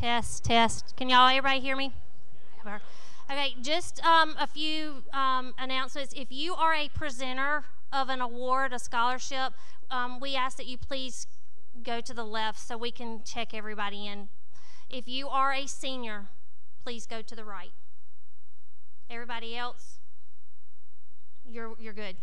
Test, test. Can everybody hear me? Okay, just a few announcements. If you are a presenter of an award, a scholarship, we ask that you please go to the left so we can check everybody in. If you are a senior, please go to the right. Everybody else, you're good.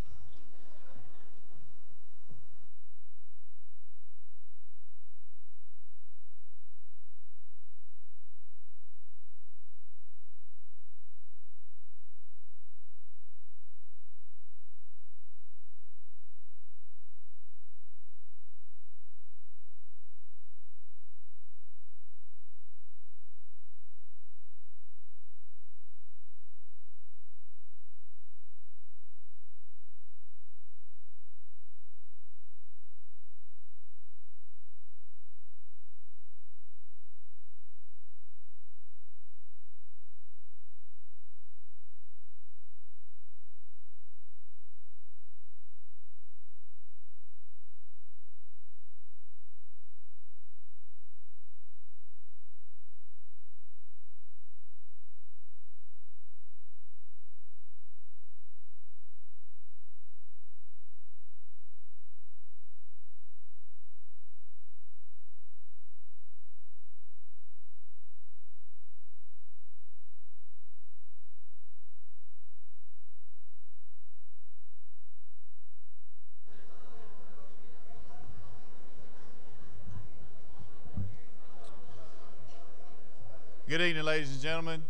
Good evening, ladies and gentlemen.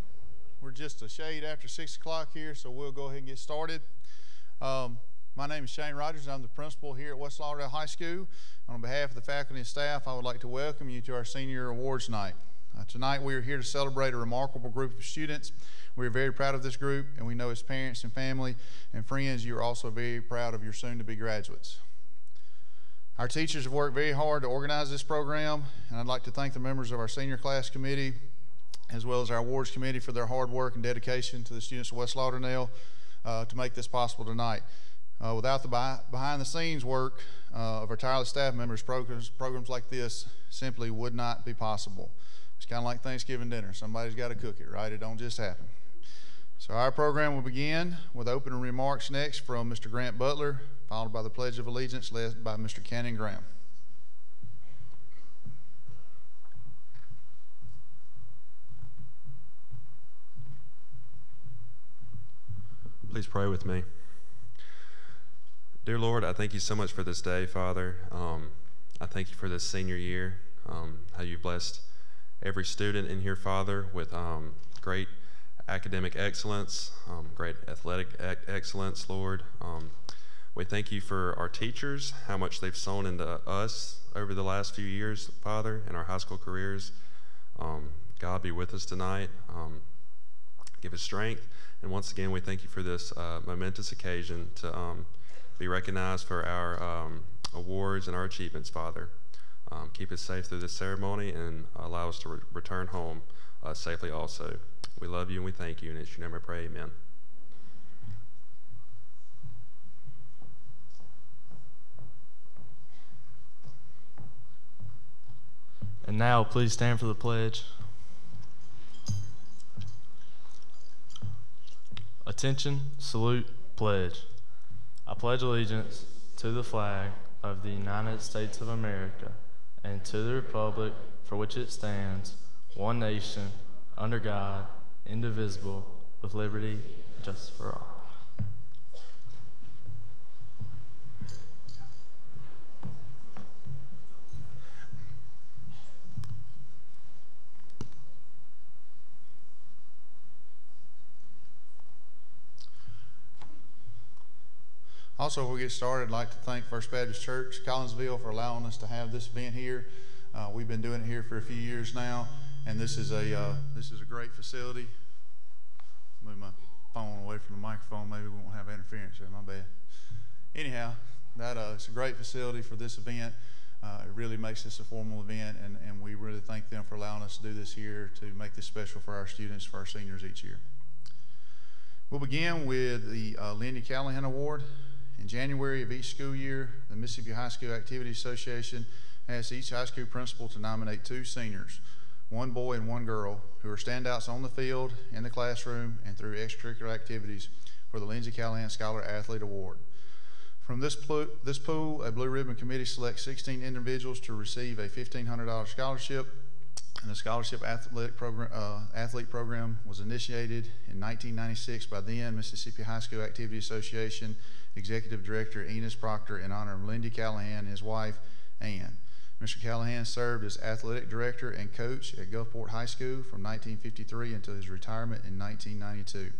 We're just a shade after 6 o'clock here, so we'll go ahead and get started. My name is Shane Rogers. I'm the principal here at West Lauderdale High School. On behalf of the faculty and staff, I would like to welcome you to our Senior Awards Night. Tonight we are here to celebrate a remarkable group of students. We are very proud of this group, and we know as parents and family and friends, you are also very proud of your soon-to-be graduates. Our teachers have worked very hard to organize this program, and I'd like to thank the members of our senior class committee as well as our awards committee for their hard work and dedication to the students of West Lauderdale to make this possible tonight. Without the behind-the-scenes work of our tireless staff members, programs like this simply would not be possible. It's kind of like Thanksgiving dinner. Somebody's got to cook it, right? It don't just happen. So our program will begin with opening remarks next from Mr. Grant Butler, followed by the Pledge of Allegiance led by Mr. Cannon Graham. Please pray with me. Dear Lord, I thank you so much for this day, Father. I thank you for this senior year, how you've blessed every student in here, Father, with great academic excellence, great athletic excellence, Lord. We thank you for our teachers, how much they've sown into us over the last few years, Father, in our high school careers. God, be with us tonight. Give us strength. And once again, we thank you for this momentous occasion to be recognized for our awards and our achievements, Father. Keep us safe through this ceremony and allow us to return home safely also. We love you and we thank you, and it's your name I pray, amen. And now, please stand for the pledge. Attention, salute, pledge. I pledge allegiance to the flag of the United States of America and to the republic for which it stands, one nation, under God, indivisible, with liberty and justice for all. Also, before we get started, I'd like to thank First Baptist Church, Collinsville, for allowing us to have this event here. We've been doing it here for a few years now, and this is a great facility. Move my phone away from the microphone. Maybe we won't have interference there. My bad. Anyhow, it's a great facility for this event. It really makes this a formal event, and we really thank them for allowing us to do this here to make this special for our students, for our seniors each year. We'll begin with the Lindy Callahan Award. In January of each school year, the Mississippi High School Activities Association asks each high school principal to nominate 2 seniors. one boy and one girl, who are standouts on the field, in the classroom, and through extracurricular activities for the Lindsay Callahan Scholar Athlete Award. From this pool, a Blue Ribbon Committee selects 16 individuals to receive a $1,500 scholarship, and the scholarship athlete program was initiated in 1996 by then Mississippi High School Activity Association Executive Director Enos Proctor in honor of Lindy Callahan and his wife, Ann. Mr. Callahan served as athletic director and coach at Gulfport High School from 1953 until his retirement in 1992.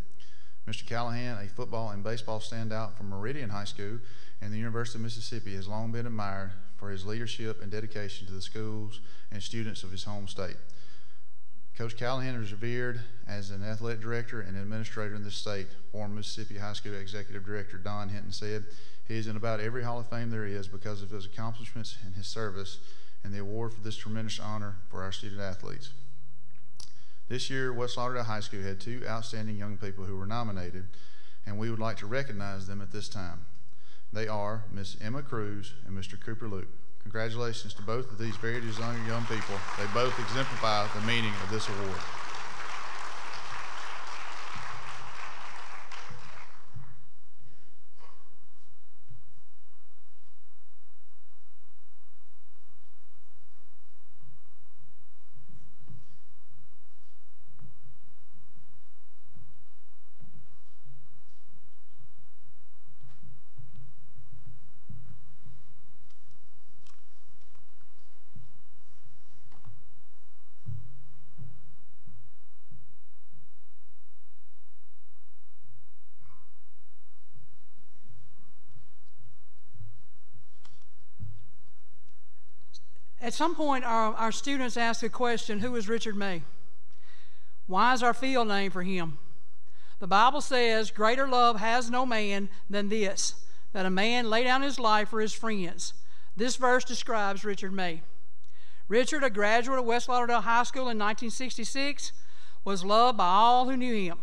Mr. Callahan, a football and baseball standout from Meridian High School and the University of Mississippi, has long been admired for his leadership and dedication to the schools and students of his home state. Coach Callahan is revered as an athletic director and administrator in this state. Former Mississippi High School Executive Director Don Hinton said, "He is in about every Hall of Fame there is because of his accomplishments and his service, and the award for this tremendous honor for our student athletes." This year, West Lauderdale High School had two outstanding young people who were nominated, and we would like to recognize them at this time. They are Miss Emma Cruz and Mr. Cooper Luke. Congratulations to both of these very deserving young people. They both exemplify the meaning of this award. At some point, our students ask the question, who is Richard May? Why is our field named for him? The Bible says, greater love has no man than this, that a man lay down his life for his friends. This verse describes Richard May. Richard, a graduate of West Lauderdale High School in 1966, was loved by all who knew him.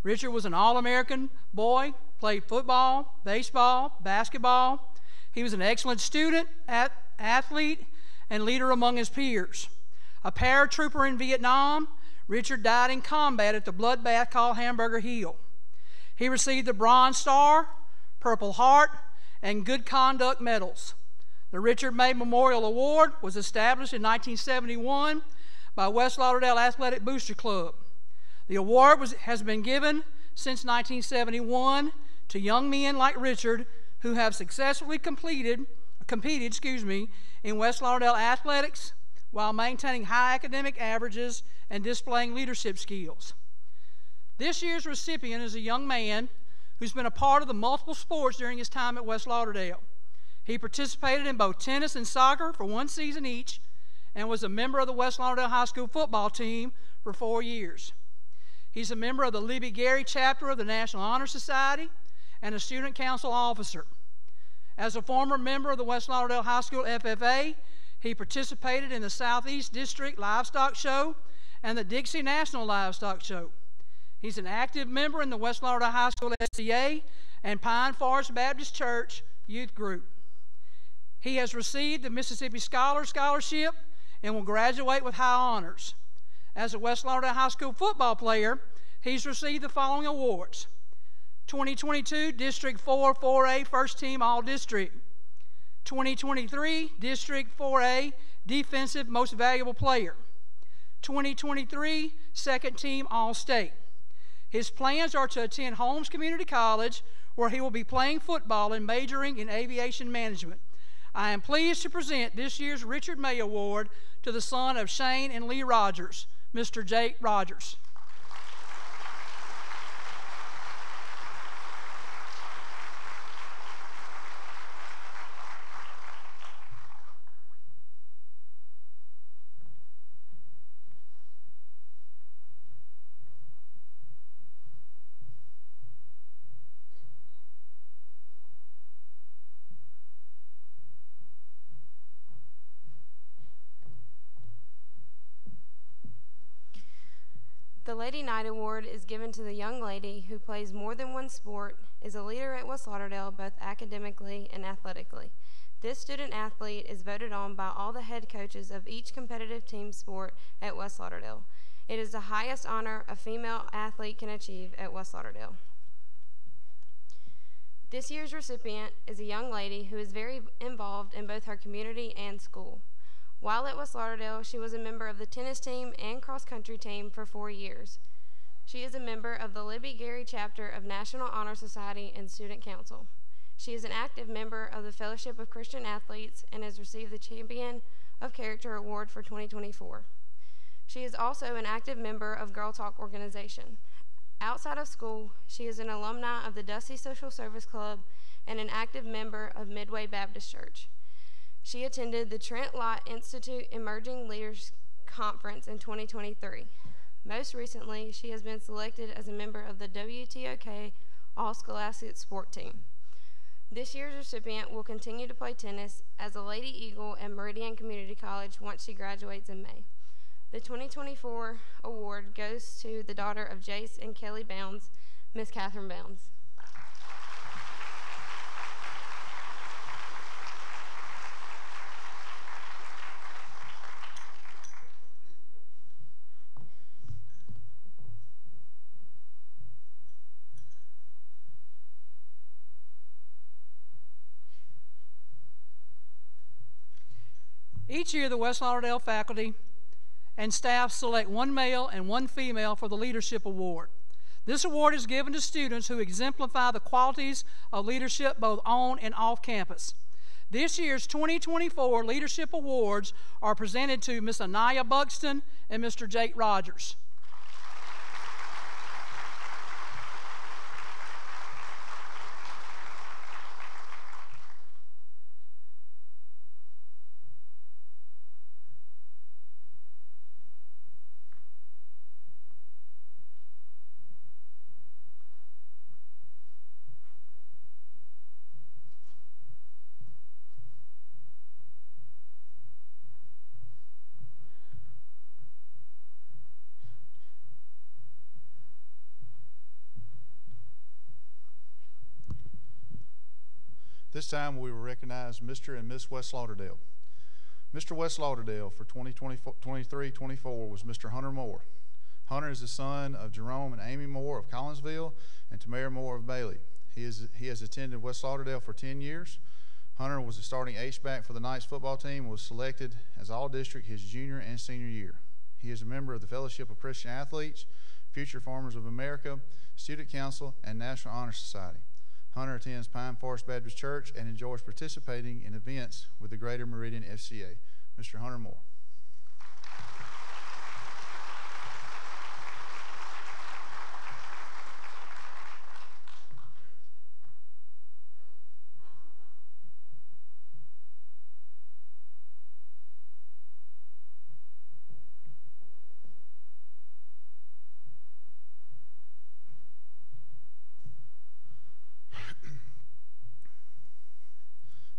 Richard was an All-American boy, played football, baseball, basketball. He was an excellent student, athlete, and leader among his peers. A paratrooper in Vietnam, Richard died in combat at the bloodbath called Hamburger Hill. He received the Bronze Star, Purple Heart, and Good Conduct medals. The Richard May Memorial Award was established in 1971 by West Lauderdale Athletic Booster Club. The award has been given since 1971 to young men like Richard who have successfully competed in West Lauderdale athletics while maintaining high academic averages and displaying leadership skills. This year's recipient is a young man who's been a part of the multiple sports during his time at West Lauderdale. He participated in both tennis and soccer for one season each and was a member of the West Lauderdale High School football team for 4 years. He's a member of the Libby Gary chapter of the National Honor Society and a student council officer. As a former member of the West Lauderdale High School FFA, he participated in the Southeast District Livestock Show and the Dixie National Livestock Show. He's an active member in the West Lauderdale High School SCA and Pine Forest Baptist Church Youth Group. He has received the Mississippi Scholarship and will graduate with high honors. As a West Lauderdale High School football player, he's received the following awards: 2022 District 4 4A First Team All-District, 2023 District 4A Defensive Most Valuable Player, 2023 Second Team All-State. His plans are to attend Holmes Community College, where he will be playing football and majoring in aviation management. I am pleased to present this year's Richard May Award to the son of Shane and Lee Rogers, Mr. Jake Rogers. The Lady Knight Award is given to the young lady who plays more than one sport, is a leader at West Lauderdale both academically and athletically. This student athlete is voted on by all the head coaches of each competitive team sport at West Lauderdale. It is the highest honor a female athlete can achieve at West Lauderdale. This year's recipient is a young lady who is very involved in both her community and school. While at West Lauderdale, she was a member of the tennis team and cross-country team for 4 years. She is a member of the Libby Gary chapter of National Honor Society and Student Council. She is an active member of the Fellowship of Christian Athletes and has received the Champion of Character Award for 2024. She is also an active member of Girl Talk organization. Outside of school, she is an alumni of the Dusty Social Service Club and an active member of Midway Baptist Church. She attended the Trent Lott Institute Emerging Leaders Conference in 2023. Most recently, she has been selected as a member of the WTOK All-Scholastic Sport Team. This year's recipient will continue to play tennis as a Lady Eagle at Meridian Community College once she graduates in May. The 2024 award goes to the daughter of Jace and Kelly Bounds, Miss Catherine Bounds. Each year, the West Lauderdale faculty and staff select one male and one female for the Leadership Award. This award is given to students who exemplify the qualities of leadership both on and off campus. This year's 2024 Leadership Awards are presented to Miss Anaya Buxton and Mr. Jake Rogers. This time we will recognize Mr. and Miss West Lauderdale. Mr. West Lauderdale for 2023-24 was Mr. Hunter Moore. Hunter is the son of Jerome and Amy Moore of Collinsville and Tamara Moore of Bailey. He has attended West Lauderdale for 10 years. Hunter was the starting H-back for the Knights football team and was selected as All-District his junior and senior year. He is a member of the Fellowship of Christian Athletes, Future Farmers of America, Student Council, and National Honor Society. Hunter attends Pine Forest Baptist Church and enjoys participating in events with the Greater Meridian FCA. Mr. Hunter Moore.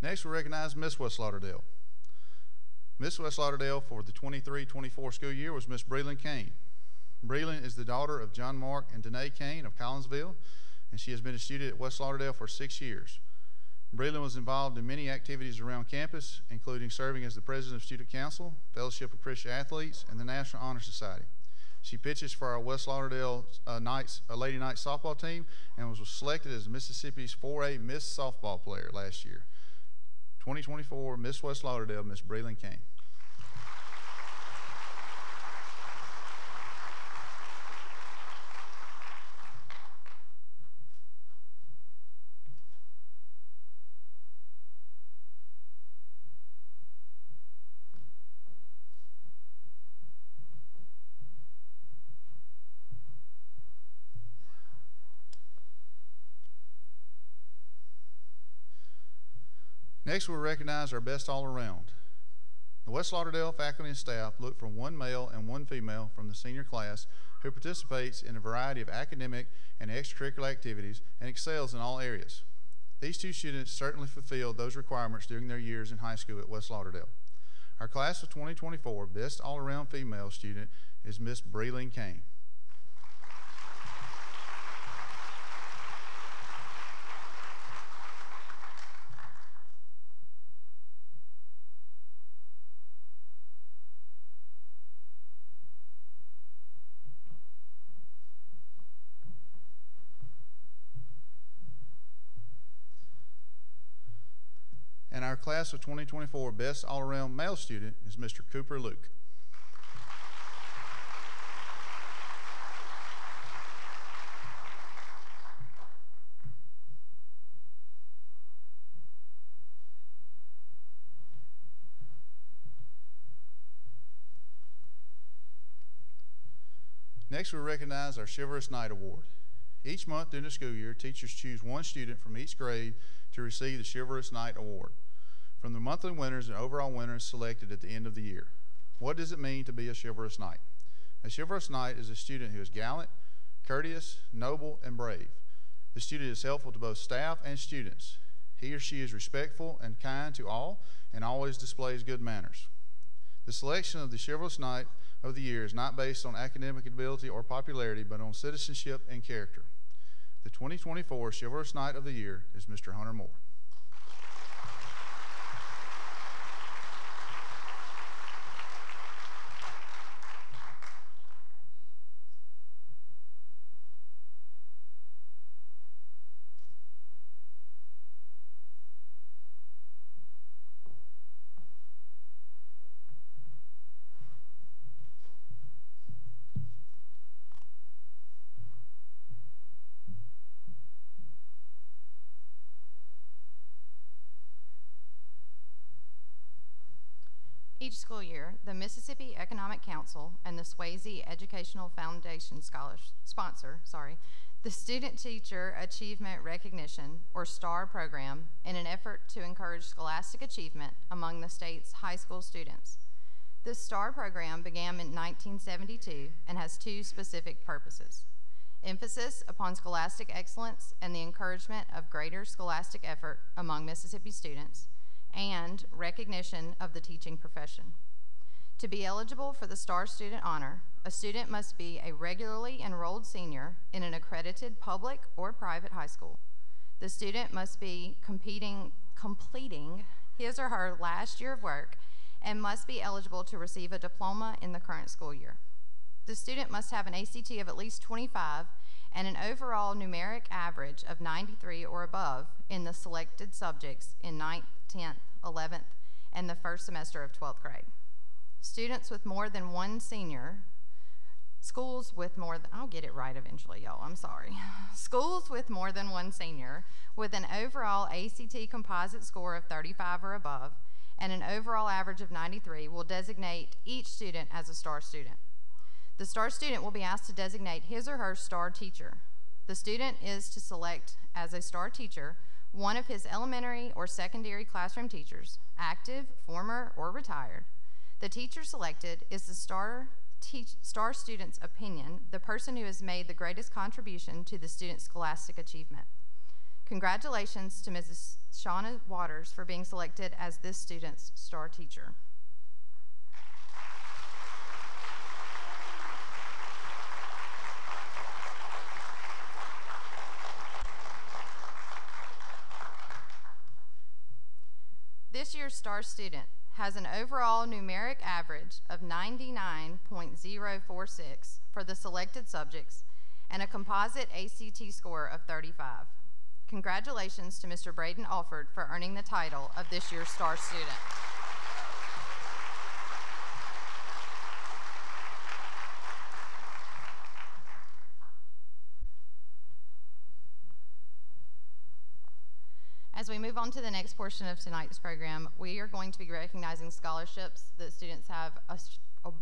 Next, we recognize Miss West Lauderdale. Miss West Lauderdale for the 23-24 school year was Miss Breland Kane. Breland is the daughter of John Mark and Danae Kane of Collinsville, and she has been a student at West Lauderdale for 6 years. Breland was involved in many activities around campus, including serving as the president of Student Council, Fellowship of Christian Athletes, and the National Honor Society. She pitches for our West Lauderdale Lady Knights softball team and was selected as Mississippi's 4A Miss Softball Player last year. 2024 Miss West Lauderdale, Miss Breland Kane. Next, we'll recognize our best all-around. The West Lauderdale faculty and staff look for one male and one female from the senior class who participates in a variety of academic and extracurricular activities and excels in all areas. These two students certainly fulfilled those requirements during their years in high school at West Lauderdale. Our class of 2024 best all-around female student is Miss Breland Kane. our class of 2024 Best All-Around Male Student is Mr. Cooper Luke. Next, we recognize our Shiver Knight Award. Each month during the school year, teachers choose one student from each grade to receive the Shiver Knight Award. From the monthly winners and overall winners selected at the end of the year. What does it mean to be a chivalrous knight? A chivalrous knight is a student who is gallant, courteous, noble, and brave. The student is helpful to both staff and students. He or she is respectful and kind to all and always displays good manners. The selection of the chivalrous knight of the year is not based on academic ability or popularity, but on citizenship and character. The 2024 Chivalrous Knight of the Year is Mr. Hunter Moore. Each school year, the Mississippi Economic Council and the Swayze Educational Foundation sponsor the Student Teacher Achievement Recognition, or STAR program, in an effort to encourage scholastic achievement among the state's high school students. The STAR program began in 1972 and has two specific purposes: emphasis upon scholastic excellence and the encouragement of greater scholastic effort among Mississippi students, and recognition of the teaching profession. To be eligible for the STAR Student Honor, a student must be a regularly enrolled senior in an accredited public or private high school. The student must be completing his or her last year of work and must be eligible to receive a diploma in the current school year. The student must have an ACT of at least 25 and an overall numeric average of 93 or above in the selected subjects in 9th, 10th, 11th, and the first semester of 12th grade. Students with more than one senior, schools with more than, I'll get it right eventually, y'all, I'm sorry. Schools with more than one senior with an overall ACT composite score of 35 or above and an overall average of 93 will designate each student as a STAR student. The STAR student will be asked to designate his or her STAR teacher. The student is to select as a STAR teacher one of his elementary or secondary classroom teachers, active, former, or retired. The teacher selected is the STAR student's opinion, the person who has made the greatest contribution to the student's scholastic achievement. Congratulations to Mrs. Shauna Waters for being selected as this student's STAR teacher. This year's STAR student has an overall numeric average of 99.046 for the selected subjects and a composite ACT score of 35. Congratulations to Mr. Braden Alford for earning the title of this year's STAR student. As we move on to the next portion of tonight's program, we are going to be recognizing scholarships that students have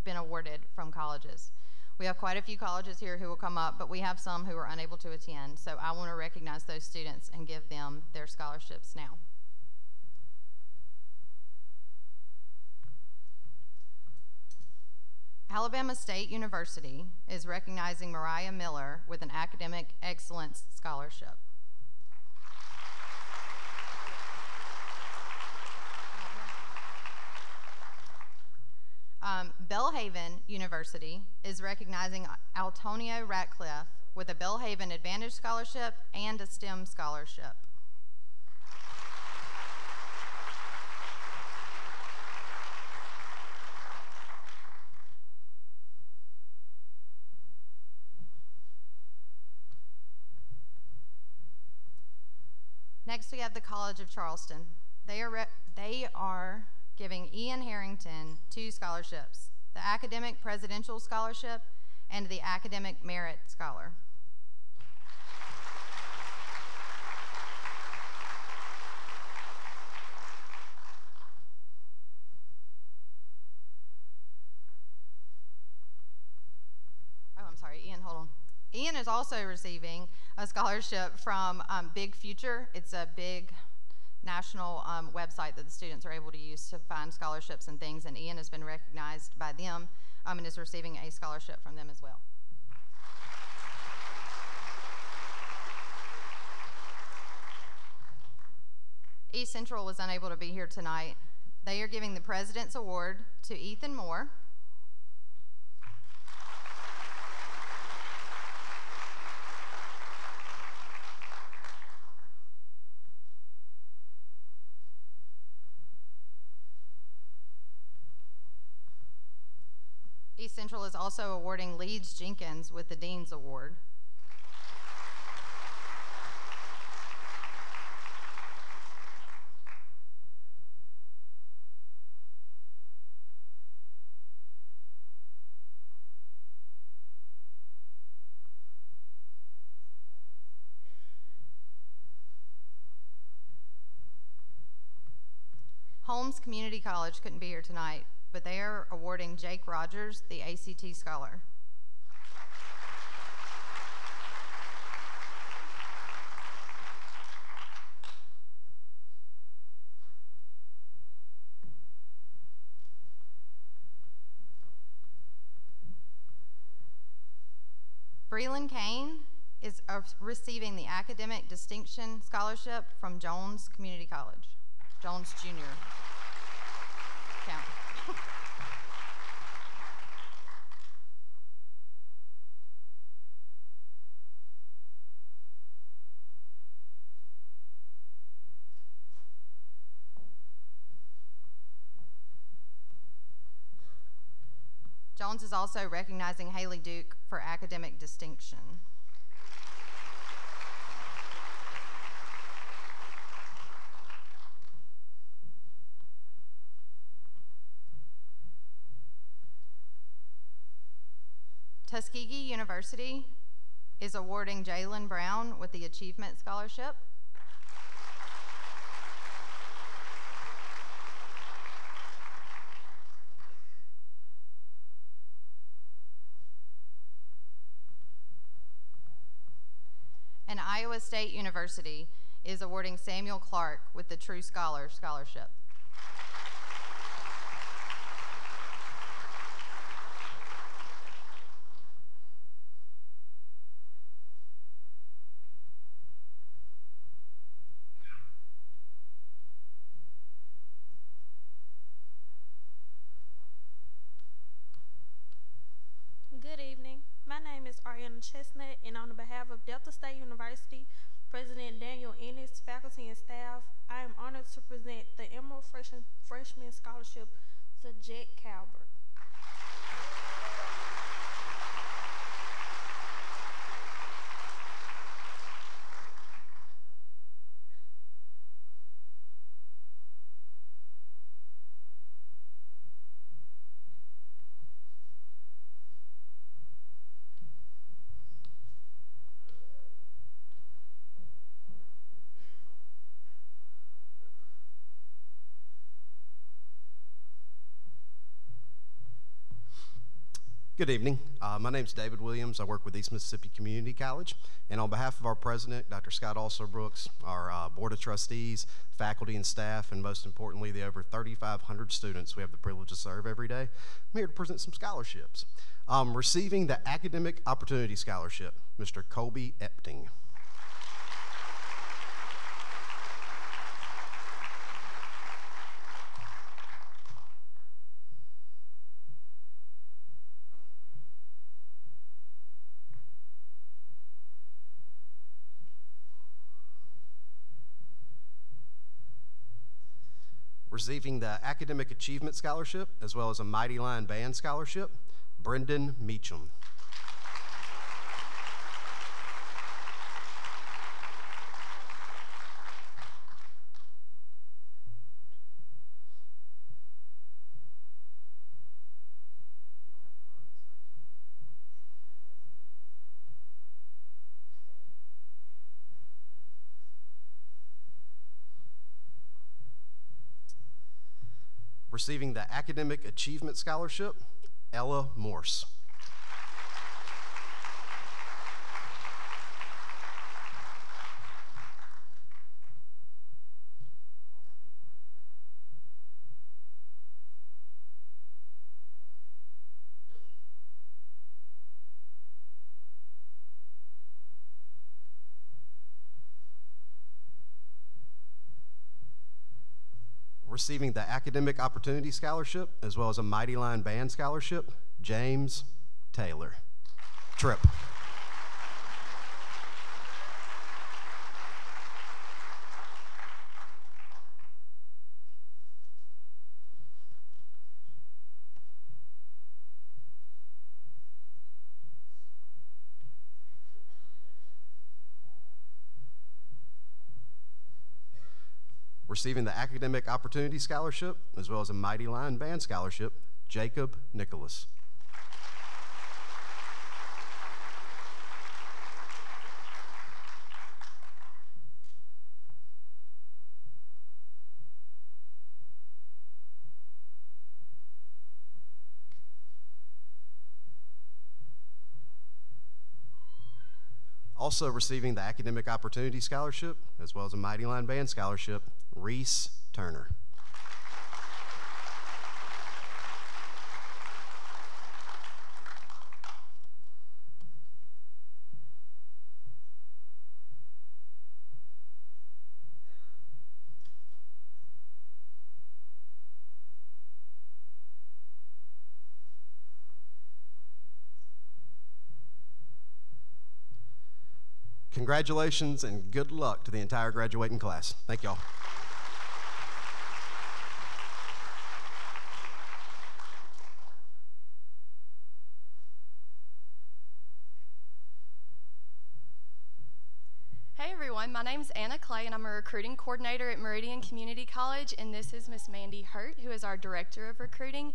been awarded from colleges. We have quite a few colleges here who will come up, but we have some who are unable to attend, so I want to recognize those students and give them their scholarships now. Alabama State University is recognizing Mariah Miller with an Academic Excellence Scholarship. Belhaven University is recognizing Altonio Ratcliffe with a Belhaven Advantage Scholarship and a STEM Scholarship. Next, we have the College of Charleston. They are giving Ian Harrington 2 scholarships, the Academic Presidential Scholarship and the Academic Merit Scholar. Oh, I'm sorry, Ian, hold on. Ian is also receiving a scholarship from Big Future. It's a big national website that the students are able to use to find scholarships and things, and Ian has been recognized by them and is receiving a scholarship from them as well. East Central was unable to be here tonight. They are giving the President's Award to Ethan Moore. East Central is also awarding Leeds Jenkins with the Dean's Award. Holmes Community College couldn't be here tonight, but they are awarding Jake Rogers the ACT Scholar. Breland Kane is receiving the Academic Distinction Scholarship from Jones Community College, Jones Junior. Count. Jones is also recognizing Haley Duke for academic distinction. Tuskegee University is awarding Jalen Brown with the Achievement Scholarship. And Iowa State University is awarding Samuel Clark with the True Scholar Scholarship. Good evening. My name is Ariana Chestnut, and on behalf of Delta State University, President Daniel Ennis, faculty and staff, I am honored to present the Emerald Freshman Scholarship to Jet Calvert. Good evening. My name is David Williams. I work with East Mississippi Community College, and on behalf of our president, Dr. Scott Alsobrooks, our board of trustees, faculty and staff, and most importantly, the over 3,500 students we have the privilege to serve every day, I'm here to present some scholarships. Receiving the Academic Opportunity Scholarship, Mr. Colby Epting. Receiving the Academic Achievement Scholarship, as well as a Mighty Lion Band Scholarship, Brendan Meacham. Receiving the Academic Achievement Scholarship, Ella Morse. Receiving the Academic Opportunity Scholarship, as well as a Mighty Lion Band Scholarship, James Taylor. Tripp. Receiving the Academic Opportunity Scholarship, as well as a Mighty Lion Band Scholarship, Jacob Nicholas. Also receiving the Academic Opportunity Scholarship, as well as a Mighty Lion Band Scholarship, Reese Turner. Congratulations and good luck to the entire graduating class. Thank y'all. Hey everyone, my name's Anna Clay and I'm a recruiting coordinator at Meridian Community College, and this is Miss Mandy Hurt, who is our director of recruiting.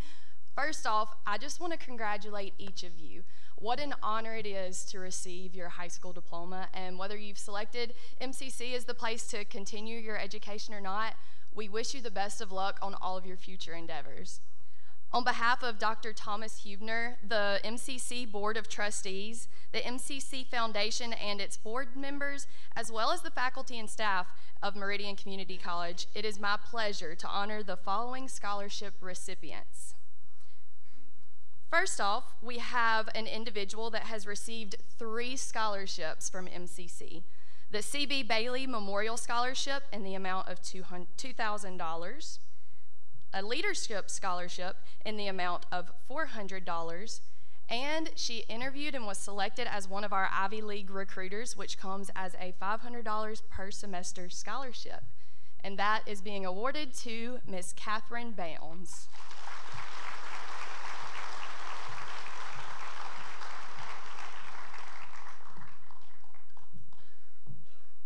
First off, I just want to congratulate each of you. What an honor it is to receive your high school diploma, and whether you've selected MCC as the place to continue your education or not, we wish you the best of luck on all of your future endeavors. On behalf of Dr. Thomas Hubner, the MCC Board of Trustees, the MCC Foundation and its board members, as well as the faculty and staff of Meridian Community College, it is my pleasure to honor the following scholarship recipients. First off, we have an individual that has received 3 scholarships from MCC. The C.B. Bailey Memorial Scholarship in the amount of $2,000, a Leadership Scholarship in the amount of $400, and she interviewed and was selected as one of our Ivy League recruiters, which comes as a $500 per semester scholarship. And that is being awarded to Miss Catherine Bounds.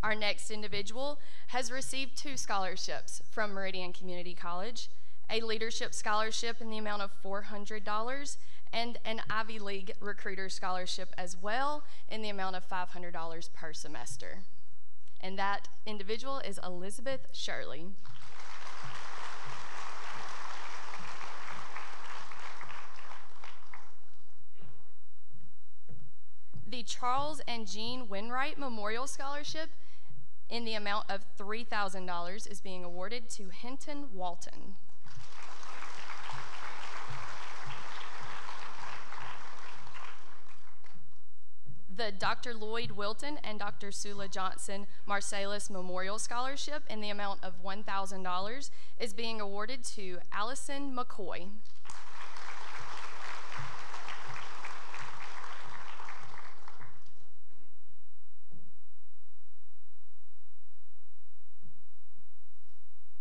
Our next individual has received 2 scholarships from Meridian Community College, a Leadership Scholarship in the amount of $400, and an Ivy League Recruiter Scholarship as well in the amount of $500 per semester. And that individual is Elizabeth Shirley. The Charles and Jean Winwright Memorial Scholarship in the amount of $3,000 is being awarded to Hinton Walton. The Dr. Lloyd Wilton and Dr. Sula Johnson Marsalis Memorial Scholarship in the amount of $1,000 is being awarded to Allison McCoy.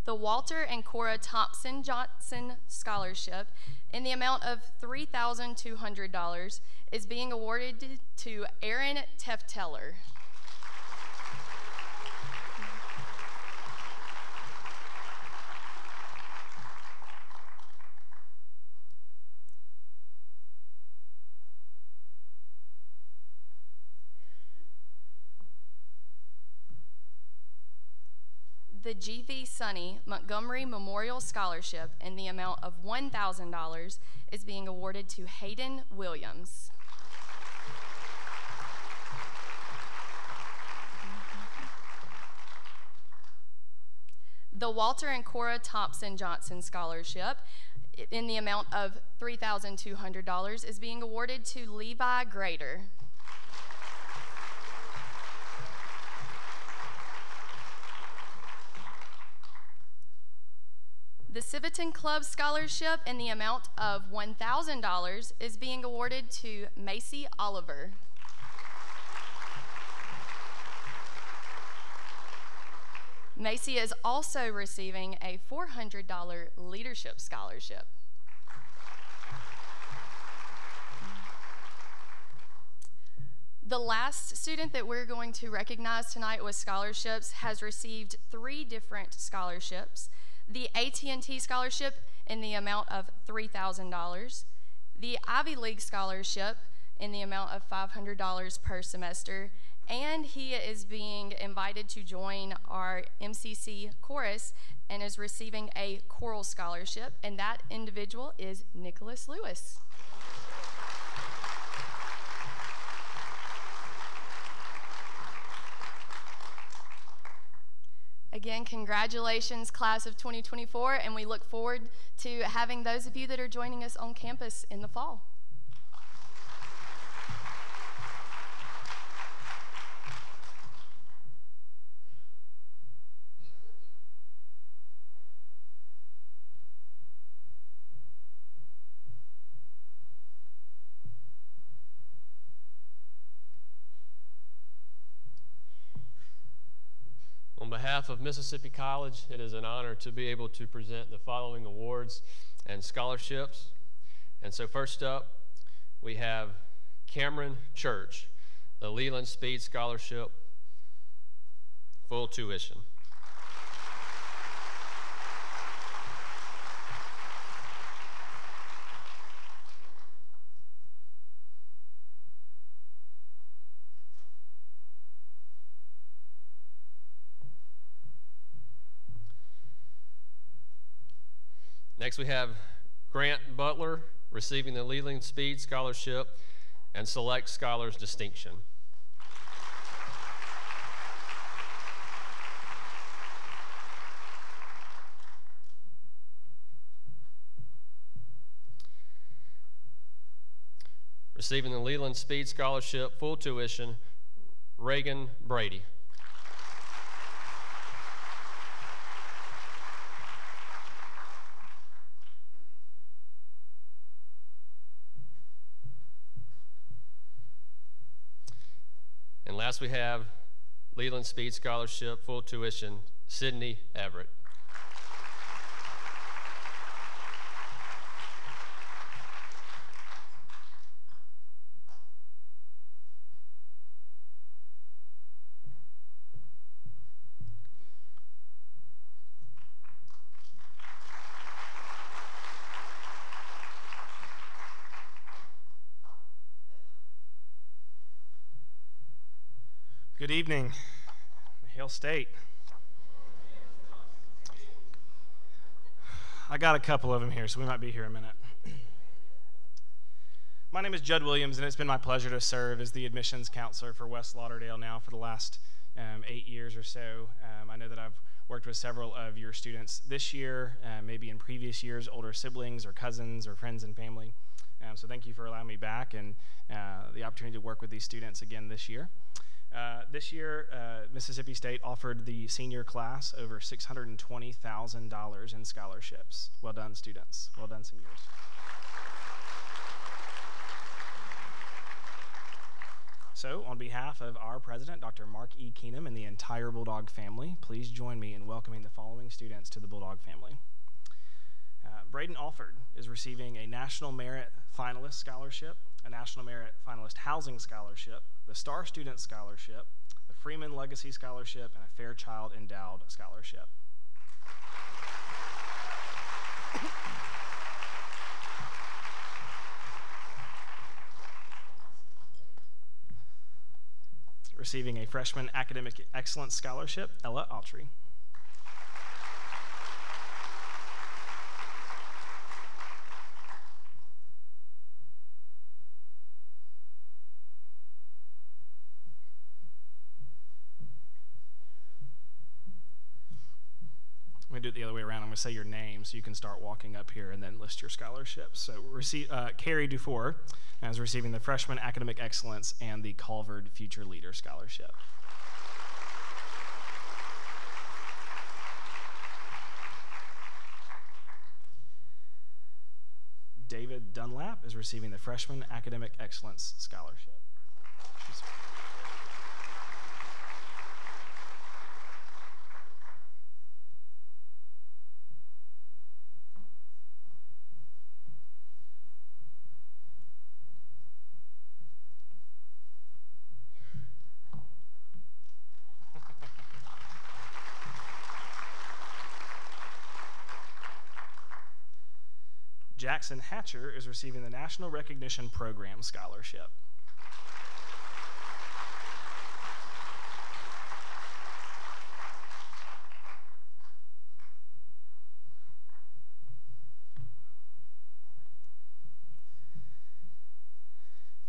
The Walter and Cora Thompson Johnson Scholarship in the amount of $3,200 is being awarded to Aaron Tefteller. the G.V. Sonny Montgomery Memorial Scholarship in the amount of $1,000 is being awarded to Hayden Williams. The Walter and Cora Thompson Johnson Scholarship in the amount of $3,200 is being awarded to Levi Grader. The Civitan Club Scholarship in the amount of $1,000 is being awarded to Macy Oliver. Macy is also receiving a $400 leadership scholarship. The last student that we're going to recognize tonight with scholarships has received 3 different scholarships. The AT&T Scholarship in the amount of $3,000, the Ivy League Scholarship in the amount of $500 per semester, and he is being invited to join our MCC chorus and is receiving a choral scholarship, and that individual is Nicholas Lewis. Again, congratulations, class of 2024, and we look forward to having those of you that are joining us on campus in the fall. On behalf of Mississippi College, it is an honor to be able to present the following awards and scholarships. And so first up, we have Cameron Church, the Leland Speed Scholarship, full tuition. Next, we have Grant Butler receiving the Leland Speed Scholarship and Select Scholars Distinction. Receiving the Leland Speed Scholarship, full tuition, Reagan Brady. And last we have Leland Speed Scholarship, full tuition, Sydney Everett. Good evening, Hail State. I got a couple of them here, so we might be here a minute. My name is Judd Williams, and it's been my pleasure to serve as the admissions counselor for West Lauderdale now for the last 8 years or so. I know that I've worked with several of your students this year, maybe in previous years, older siblings or cousins or friends and family. So thank you for allowing me back and the opportunity to work with these students again this year. This year, Mississippi State offered the senior class over $620,000 in scholarships. Well done, students. Well done, seniors. So, on behalf of our president, Dr. Mark E. Keenum, and the entire Bulldog family, please join me in welcoming the following students to the Bulldog family. Braden Alford is receiving a National Merit Finalist Scholarship, a National Merit Finalist Housing Scholarship, the Star Student Scholarship, a Freeman Legacy Scholarship, and a Fairchild Endowed Scholarship. Receiving a Freshman Academic Excellence Scholarship, Ella Autry. going to do it the other way around. I'm going to say your name so you can start walking up here and then list your scholarships. So Carrie Dufour is receiving the Freshman Academic Excellence and the Culver Future Leader Scholarship. David Dunlap is receiving the Freshman Academic Excellence Scholarship. Jackson Hatcher is receiving the National Recognition Program Scholarship.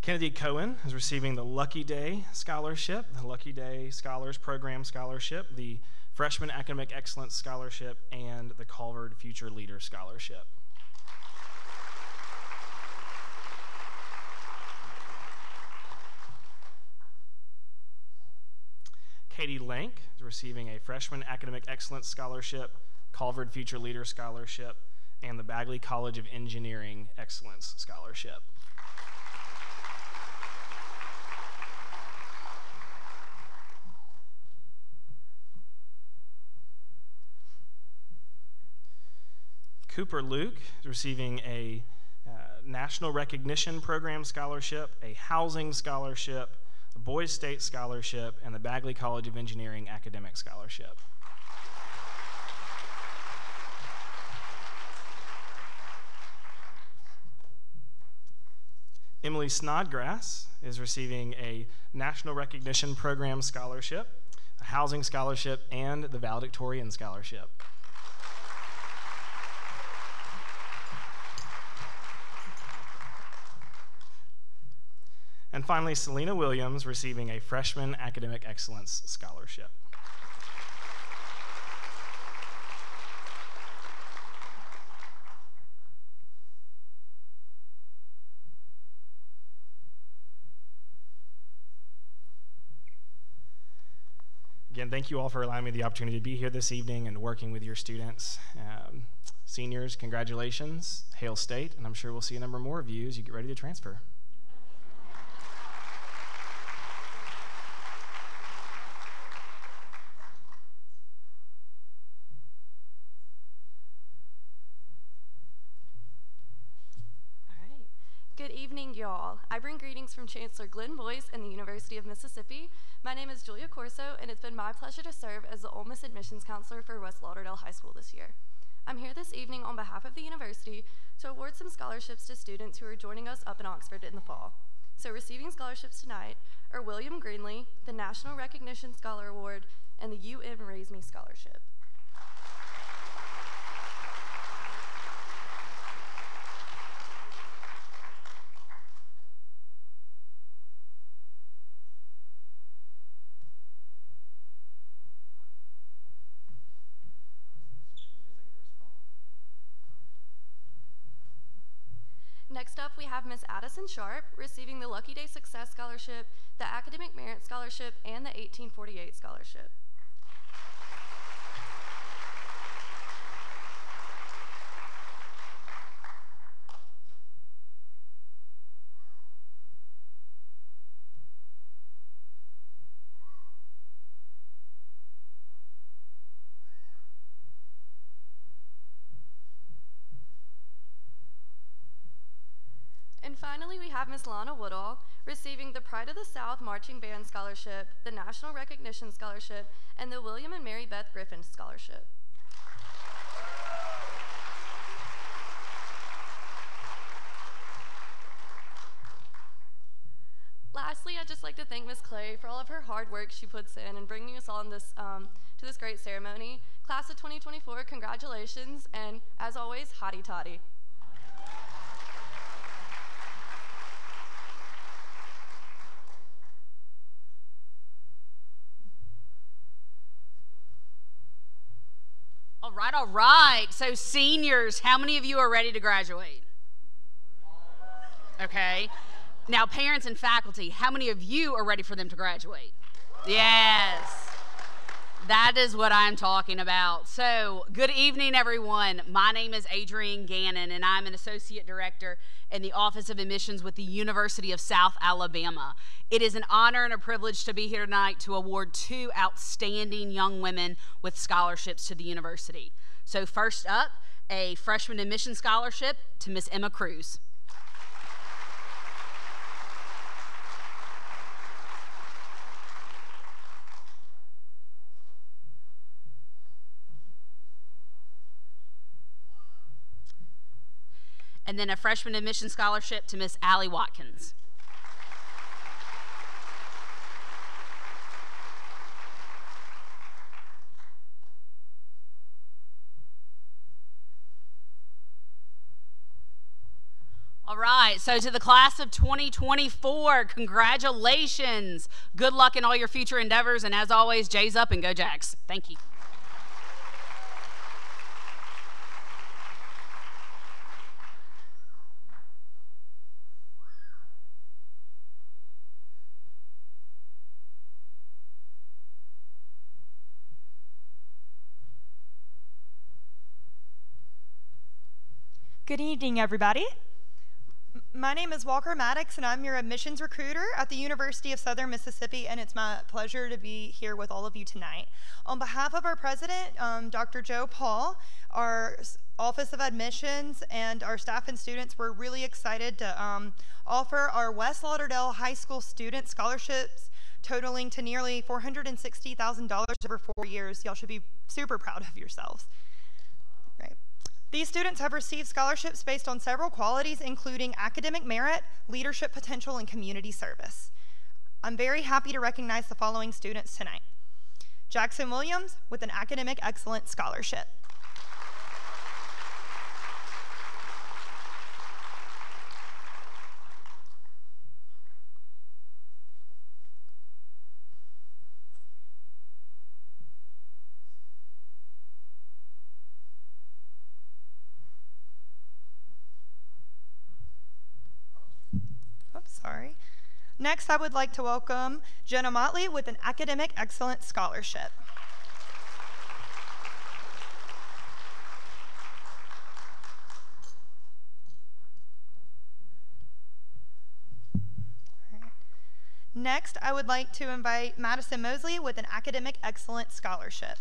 Kennedy Cohen is receiving the Lucky Day Scholarship, the Lucky Day Scholars Program Scholarship, the Freshman Academic Excellence Scholarship, and the Culver Future Leader Scholarship. Katie Lank is receiving a Freshman Academic Excellence Scholarship, Culver Future Leader Scholarship, and the Bagley College of Engineering Excellence Scholarship. Cooper Luke is receiving a National Recognition Program Scholarship, a Housing Scholarship, a Boys State Scholarship, and the Bagley College of Engineering Academic Scholarship. Emily Snodgrass is receiving a National Recognition Program Scholarship, a Housing Scholarship, and the Valedictorian Scholarship. And finally, Selena Williams receiving a Freshman Academic Excellence Scholarship. Again, thank you all for allowing me the opportunity to be here this evening and working with your students. Seniors, congratulations, Hail State, and I'm sure we'll see a number more of you as you get ready to transfer. Good evening, y'all. I bring greetings from Chancellor Glenn Boyce and the University of Mississippi. My name is Julia Corso, and it's been my pleasure to serve as the Ole Miss Admissions Counselor for West Lauderdale High School this year. I'm here this evening on behalf of the university to award some scholarships to students who are joining us up in Oxford in the fall. So receiving scholarships tonight are William Greenlee, the National Recognition Scholar Award, and the UM Raise Me Scholarship. Next up, we have Miss Addison Sharp receiving the Lucky Day Success Scholarship, the Academic Merit Scholarship, and the 1848 Scholarship. And finally, we have Ms. Lana Woodall receiving the Pride of the South Marching Band Scholarship, the National Recognition Scholarship, and the William and Mary Beth Griffin Scholarship. Lastly, I'd just like to thank Ms. Clay for all of her hard work she puts in bringing us all in this, to this great ceremony. Class of 2024, congratulations, and as always, hotty toddy. All All right. So seniors, how many of you are ready to graduate? Okay. Now parents and faculty, how many of you are ready for them to graduate? Yes. That is what I'm talking about. So, good evening, everyone. My name is Adrienne Gannon, and I'm an Associate Director in the Office of Admissions with the University of South Alabama. It is an honor and a privilege to be here tonight to award 2 outstanding young women with scholarships to the university. So, first up, a freshman admission scholarship to Miss Emma Cruz. And then a freshman admission scholarship to Miss Allie Watkins. All right, so to the class of 2024, congratulations. Good luck in all your future endeavors, and as always, J's up and go Jacks. Thank you. Good evening, everybody. My name is Walker Maddox, and I'm your admissions recruiter at the University of Southern Mississippi, and it's my pleasure to be here with all of you tonight. On behalf of our president, Dr. Joe Paul, our Office of Admissions, and our staff and students, we're really excited to offer our West Lauderdale High School student scholarships totaling to nearly $460,000 over 4 years. Y'all should be super proud of yourselves. Right. These students have received scholarships based on several qualities, including academic merit, leadership potential, and community service. I'm very happy to recognize the following students tonight. Jackson Williams with an Academic Excellence Scholarship. Sorry. Next, I would like to welcome Jenna Motley with an Academic Excellence Scholarship. Next, I would like to invite Madison Mosley with an Academic Excellence Scholarship.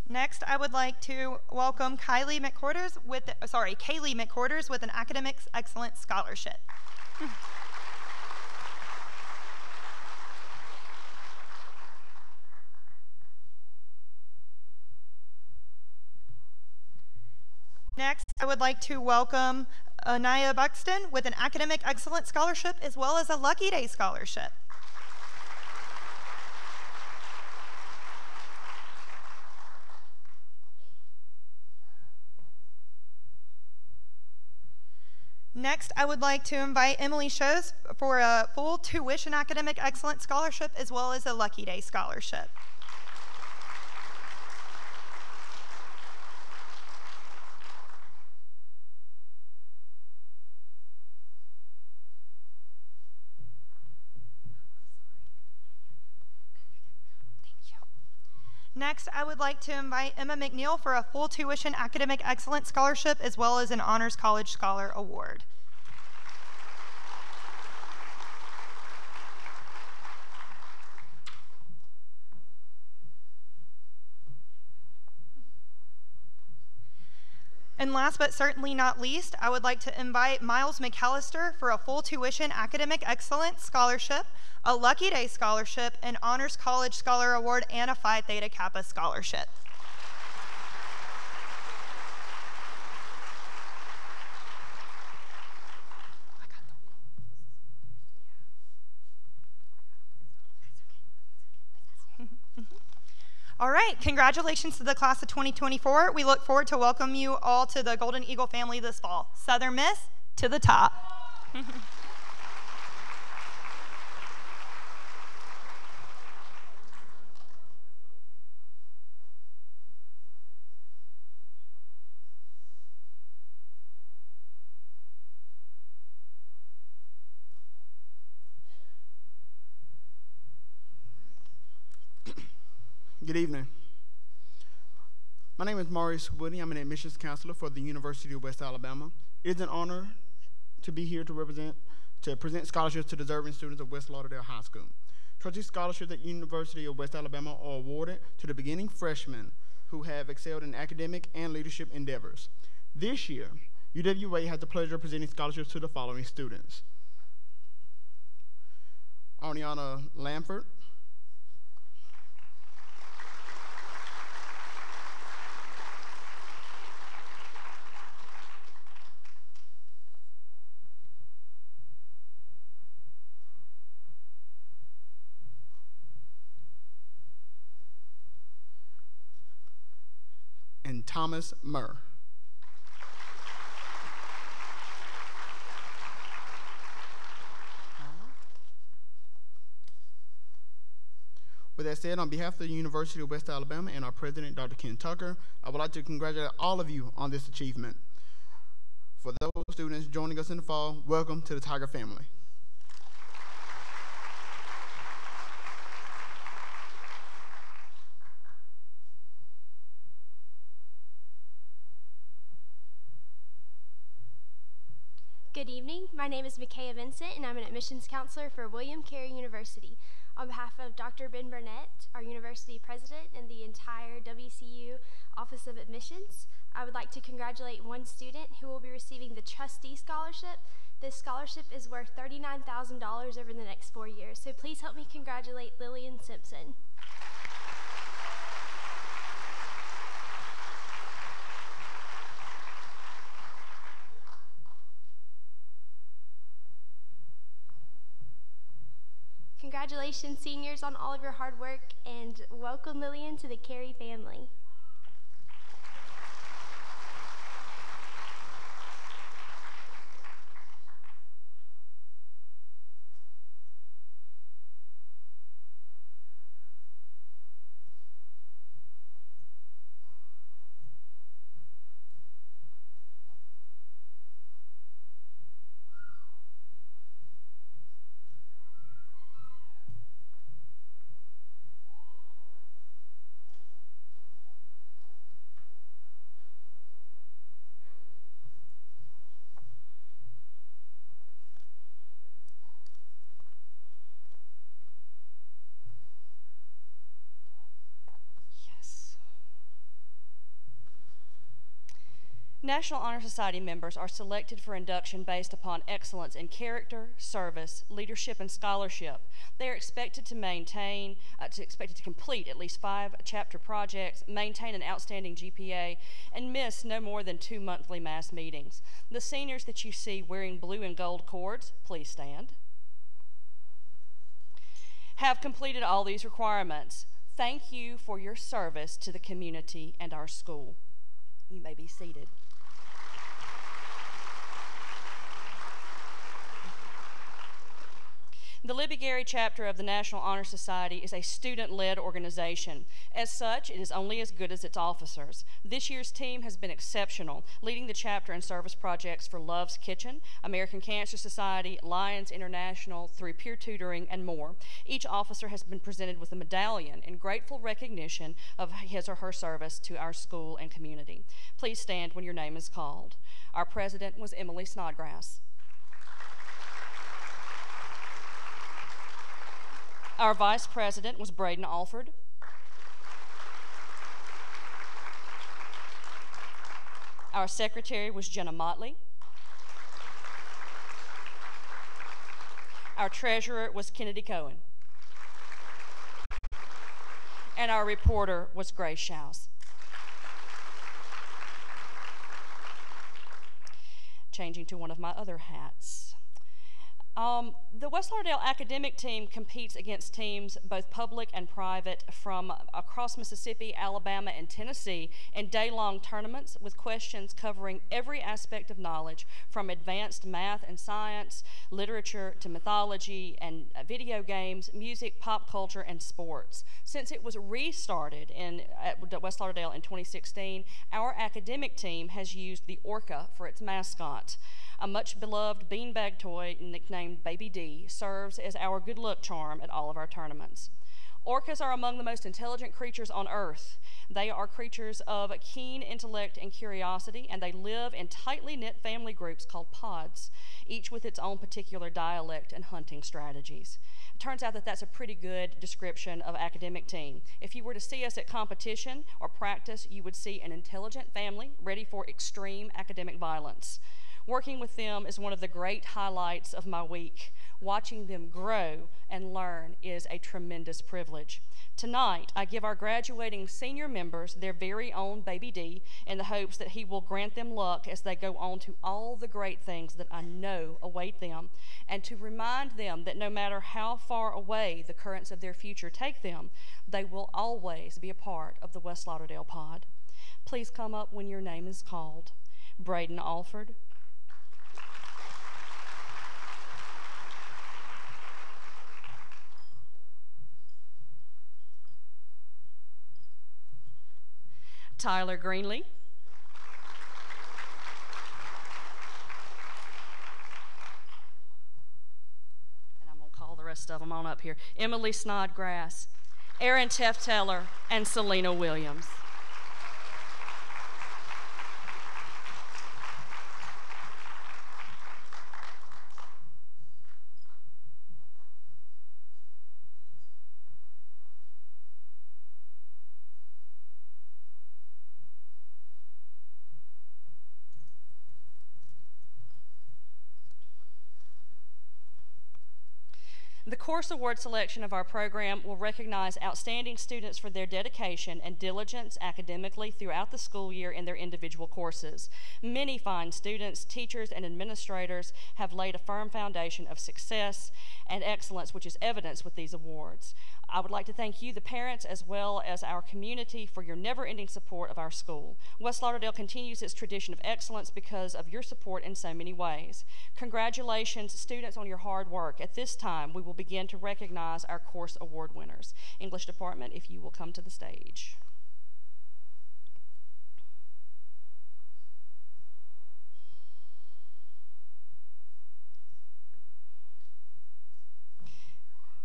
Next, I would like to welcome Kaylee McQuarters with an Academic Excellence Scholarship. Next, I would like to welcome Anaya Buxton with an Academic Excellence Scholarship as well as a Lucky Day Scholarship. Next, I would like to invite Emily Shows for a full tuition Academic Excellence Scholarship as well as a Lucky Day Scholarship. Next, I would like to invite Emma McNeil for a full tuition Academic Excellence Scholarship as well as an Honors College Scholar Award. And last but certainly not least, I would like to invite Miles McAllister for a full tuition Academic Excellence Scholarship, a Lucky Day Scholarship, an Honors College Scholar Award, and a Phi Theta Kappa Scholarship. All right, congratulations to the class of 2024. We look forward to welcome you all to the Golden Eagle family this fall. Southern Miss to the top. Good evening. My name is Maurice Woody. I'm an admissions counselor for the University of West Alabama. It is an honor to be here to present scholarships to deserving students of West Lauderdale High School. Trustee Scholarships at University of West Alabama are awarded to the beginning freshmen who have excelled in academic and leadership endeavors. This year, UWA has the pleasure of presenting scholarships to the following students: Arniana Lamford, and Thomas Murr. With that said, on behalf of the University of West Alabama and our president, Dr. Ken Tucker, I would like to congratulate all of you on this achievement. For those students joining us in the fall, welcome to the Tiger family. Good evening. My name is Micaiah Vincent, and I'm an admissions counselor for William Carey University. On behalf of Dr. Ben Burnett, our university president, and the entire WCU Office of Admissions, I would like to congratulate one student who will be receiving the Trustee Scholarship. This scholarship is worth $39,000 over the next 4 years, so please help me congratulate Lillian Simpson. Congratulations, seniors, on all of your hard work, and welcome Lillian to the Carey family. National Honor Society members are selected for induction based upon excellence in character, service, leadership, and scholarship. They are expected to complete at least 5 chapter projects, maintain an outstanding GPA, and miss no more than 2 monthly mass meetings. The seniors that you see wearing blue and gold cords, please stand, have completed all these requirements. Thank you for your service to the community and our school. You may be seated. The Libby Gary chapter of the National Honor Society is a student-led organization. As such, it is only as good as its officers. This year's team has been exceptional, leading the chapter in service projects for Love's Kitchen, American Cancer Society, Lions International, through peer tutoring, and more. Each officer has been presented with a medallion in grateful recognition of his or her service to our school and community. Please stand when your name is called. Our president was Emily Snodgrass. Our vice president was Braden Alford. Our secretary was Jenna Motley. Our treasurer was Kennedy Cohen. And our reporter was Grace Schaus. Changing to one of my other hats. The West Lauderdale academic team competes against teams, both public and private, from across Mississippi, Alabama, and Tennessee in day-long tournaments with questions covering every aspect of knowledge, from advanced math and science, literature to mythology and video games, music, pop culture, and sports. Since it was restarted at West Lauderdale in 2016, our academic team has used the orca for its mascot. A much-beloved beanbag toy nicknamed Baby D serves as our good luck charm at all of our tournaments. Orcas are among the most intelligent creatures on Earth. They are creatures of keen intellect and curiosity, and they live in tightly knit family groups called pods, each with its own particular dialect and hunting strategies. It turns out that that's a pretty good description of academic team. If you were to see us at competition or practice, you would see an intelligent family ready for extreme academic violence. Working with them is one of the great highlights of my week. Watching them grow and learn is a tremendous privilege. Tonight, I give our graduating senior members their very own Baby D in the hopes that he will grant them luck as they go on to all the great things that I know await them, and to remind them that no matter how far away the currents of their future take them, they will always be a part of the West Lauderdale pod. Please come up when your name is called. Braden Alford, Tyler Greenlee, and I'm going to call the rest of them on up here. Emily Snodgrass, Aaron Tefteller, and Selena Williams. The course award selection of our program will recognize outstanding students for their dedication and diligence academically throughout the school year in their individual courses. Many fine students, teachers, and administrators have laid a firm foundation of success and excellence, which is evidenced with these awards. I would like to thank you, the parents, as well as our community, for your never-ending support of our school. West Lauderdale continues its tradition of excellence because of your support in so many ways. Congratulations, students, on your hard work. At this time, we will begin to recognize our course award winners. English department, if you will come to the stage.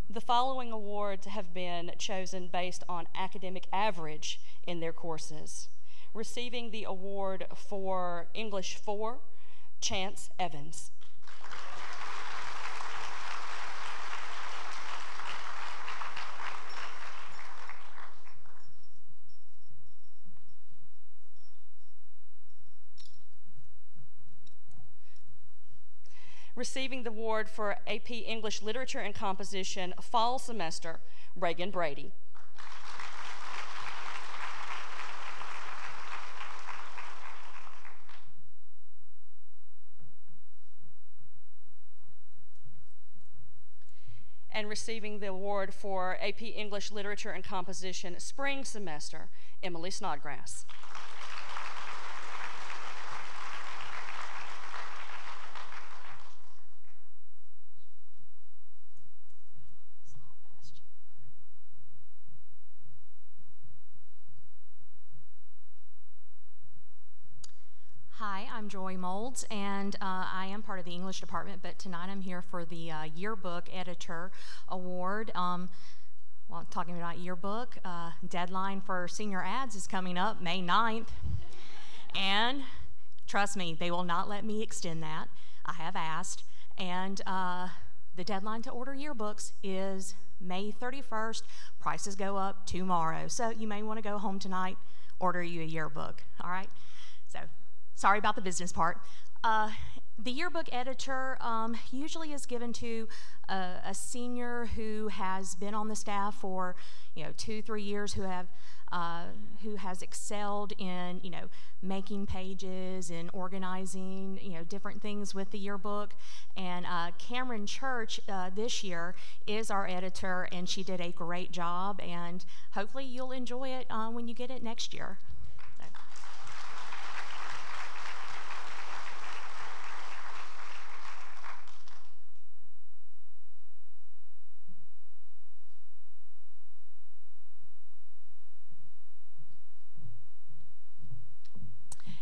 The following awards have been chosen based on academic average in their courses. Receiving the award for English 4, Chance Evans. Receiving the award for AP English Literature and Composition Fall Semester, Reagan Brady. And receiving the award for AP English Literature and Composition Spring Semester, Emily Snodgrass. Hi, I'm Joy Molds, and I am part of the English department, but tonight I'm here for the Yearbook Editor Award. Well, talking about yearbook, deadline for senior ads is coming up May 9th, and trust me, they will not let me extend that. I have asked, and the deadline to order yearbooks is May 31st. Prices go up tomorrow, so you may want to go home tonight, order you a yearbook, all right? So, sorry about the business part. The yearbook editor usually is given to a senior who has been on the staff for 2-3 years, who has excelled in making pages and organizing different things with the yearbook. And Cameron Church this year is our editor, and she did a great job, and hopefully you'll enjoy it when you get it next year.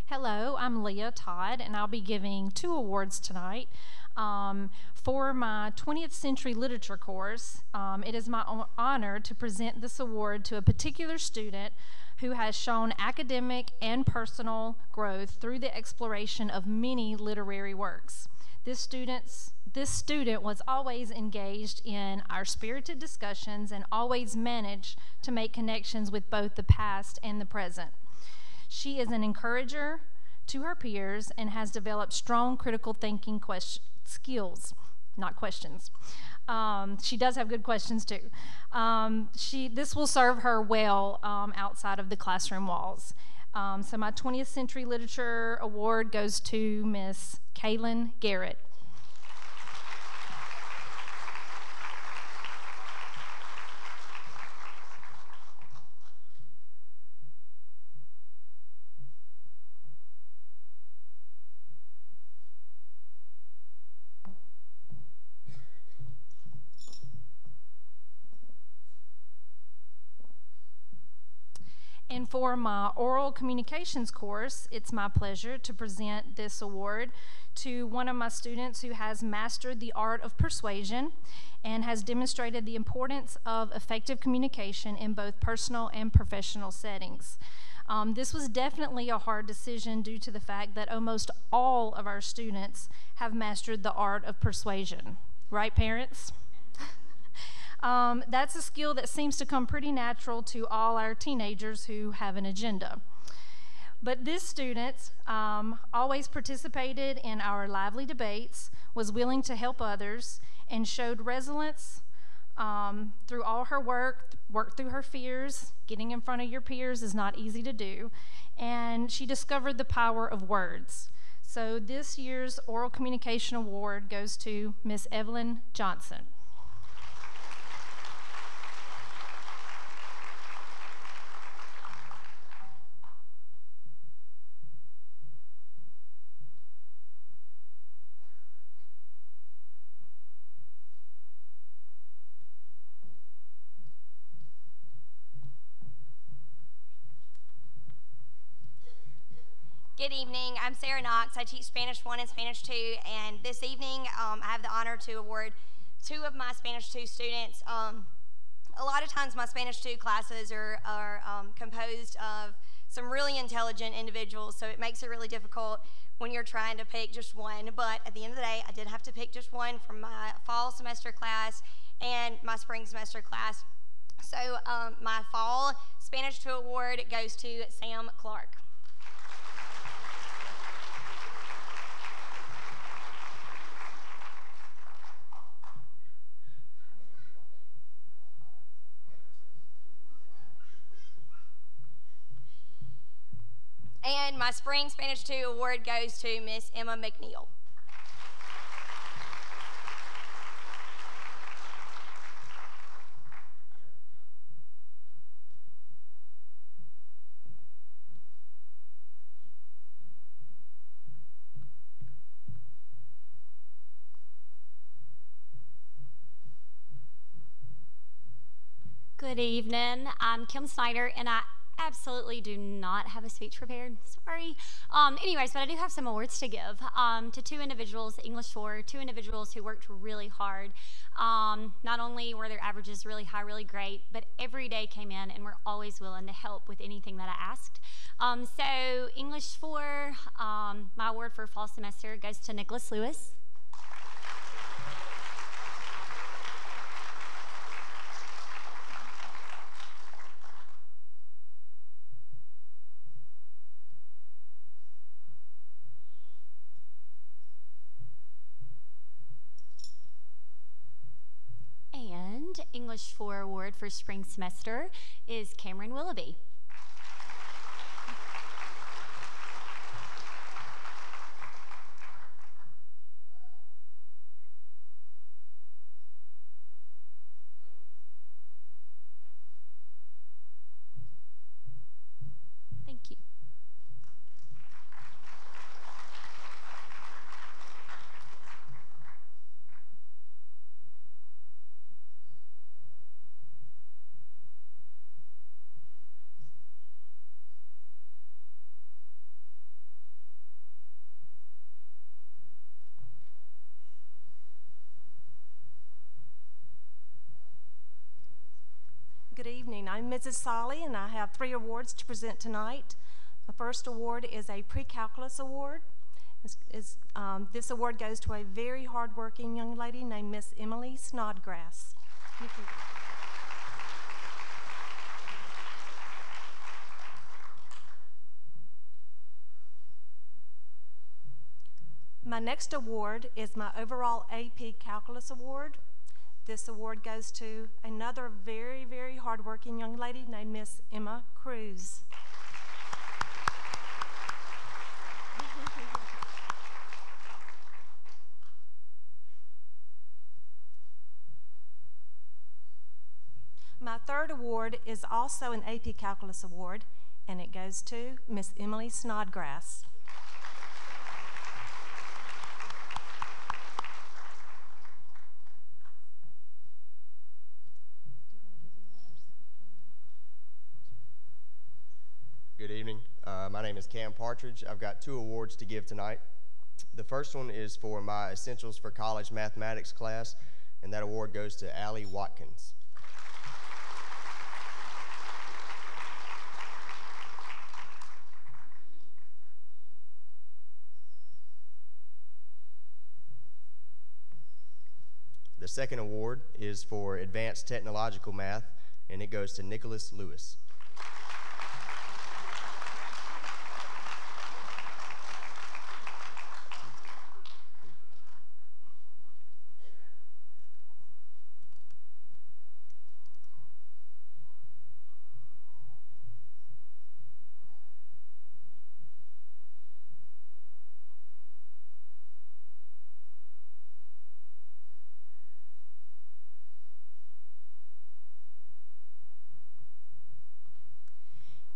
Hello, I'm Leah Todd, and I'll be giving 2 awards tonight. For my 20th Century Literature course, it is my honor to present this award to a particular student who has shown academic and personal growth through the exploration of many literary works. This student was always engaged in our spirited discussions and always managed to make connections with both the past and the present. She is an encourager to her peers and has developed strong critical thinking skills, not questions. She does have good questions too. This will serve her well outside of the classroom walls. So my 20th Century Literature Award goes to Miss Kaylin Garrett. And for my oral communications course, it's my pleasure to present this award to one of my students who has mastered the art of persuasion and has demonstrated the importance of effective communication in both personal and professional settings. This was definitely a hard decision due to the fact that almost all of our students have mastered the art of persuasion. Right, parents? That's a skill that seems to come pretty natural to all our teenagers who have an agenda. But this student always participated in our lively debates, was willing to help others, and showed resilience through all her worked through her fears. Getting in front of your peers is not easy to do. And she discovered the power of words. So this year's Oral Communication Award goes to Miss Evelyn Johnson. Good evening. I'm Sarah Knox. I teach Spanish 1 and Spanish 2, and this evening I have the honor to award 2 of my Spanish 2 students. A lot of times my Spanish 2 classes are composed of some really intelligent individuals, so it makes it really difficult when you're trying to pick just one. But at the end of the day, I did have to pick just one from my fall semester class and my spring semester class. So my fall Spanish 2 award goes to Sam Clark. And my Spring Spanish 2 award goes to Miss Emma McNeil. Good evening. I'm Kim Snyder, and I absolutely do not have a speech prepared. Sorry. Anyways, but I do have some awards to give to 2 individuals, English 4, 2 individuals who worked really hard. Not only were their averages really high, really great, but every day came in and were always willing to help with anything that I asked. So English 4, my award for fall semester goes to Nicholas Lewis. English 4 award for spring semester is Cameron Willoughby. Thank you. Good evening. I'm Mrs. Solly, and I have 3 awards to present tonight. The first award is a pre-calculus award. This award goes to a very hardworking young lady named Miss Emily Snodgrass. My next award is my overall AP Calculus Award. This award goes to another very, very hardworking young lady named Miss Emma Cruz. My third award is also an AP Calculus Award, and it goes to Miss Emily Snodgrass. Good evening. My name is Cam Partridge. I've got 2 awards to give tonight. The first one is for my Essentials for College Mathematics class, and that award goes to Allie Watkins. The second award is for Advanced Technological Math, and it goes to Nicholas Lewis.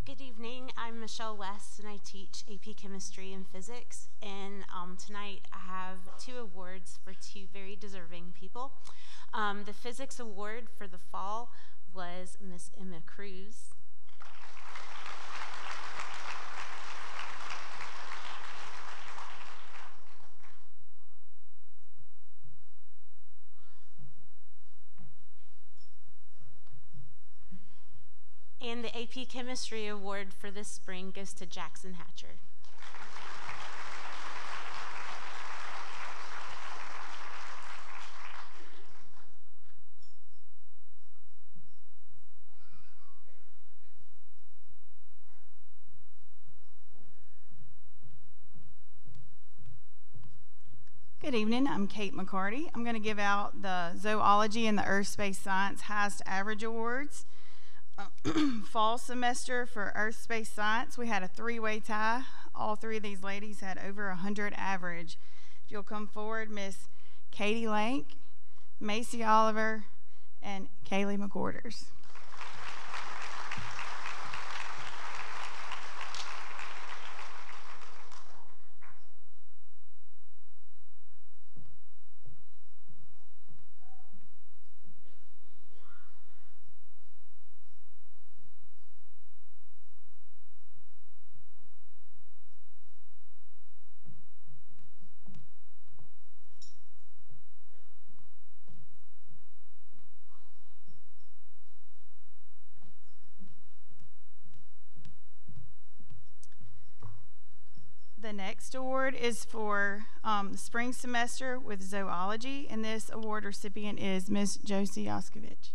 Good evening. I'm Michelle West, and I teach AP Chemistry and Physics. And tonight I have 2 awards for 2 very deserving people. The Physics Award for the fall was Miss Emma Cruz. And the AP Chemistry Award for this spring goes to Jackson Hatcher. Good evening. I'm Kate McCarty. I'm going to give out the Zoology and the Earth Space Science Highest Average Awards. Fall semester for Earth Space Science, we had a 3-way tie. All 3 of these ladies had over 100 average. If you'll come forward, Miss Katie Lank, Macy Oliver, and Kaylee McQuarters. The next award is for the spring semester with zoology, and this award recipient is Miss Josie Oskovich.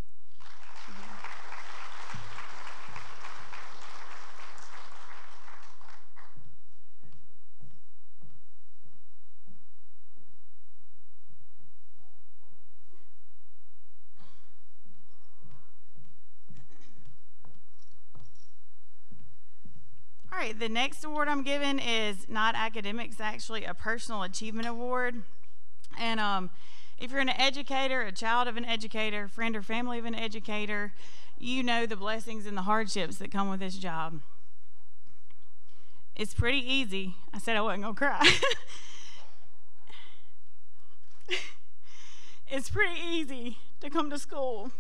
right, the next award I'm giving is not academics, actually a personal achievement award. And if you're an educator, a child of an educator, friend or family of an educator, you know the blessings and the hardships that come with this job. It's pretty easy. I said I wasn't going to cry. It's pretty easy to come to school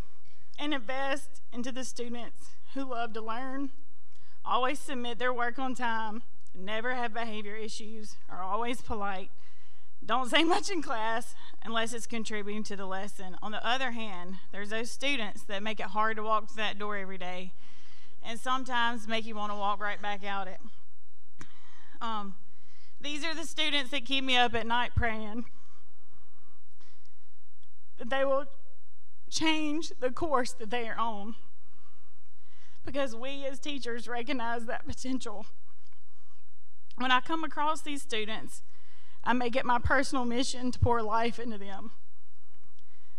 and invest into the students who love to learn, always submit their work on time, never have behavior issues, are always polite, don't say much in class unless it's contributing to the lesson. On the other hand, there's those students that make it hard to walk through that door every day and sometimes make you want to walk right back out it. These are the students that keep me up at night praying that they will change the course that they are on, because we as teachers recognize that potential. When I come across these students, I make it my personal mission to pour life into them.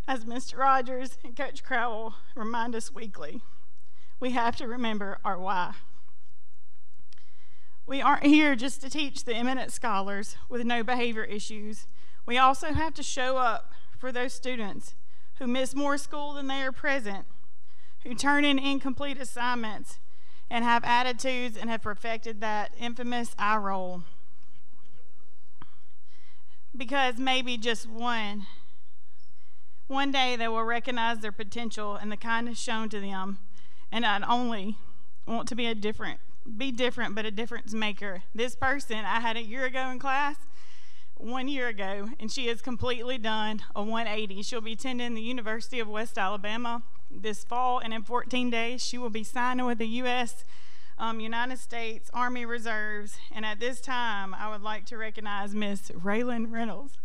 As Mr. Rogers and Coach Crowell remind us weekly, we have to remember our why. We aren't here just to teach the eminent scholars with no behavior issues. We also have to show up for those students who miss more school than they are present, who turn in incomplete assignments and have attitudes and have perfected that infamous eye roll. Because maybe just one day they will recognize their potential and the kindness shown to them, and not only want to be different, but a difference maker. This person I had a year ago in class, 1 year ago, and she has completely done a 180. She'll be attending the University of West Alabama this fall, and in 14 days she will be signing with the United States Army Reserves. And at this time, I would like to recognize Miss Raylan Reynolds.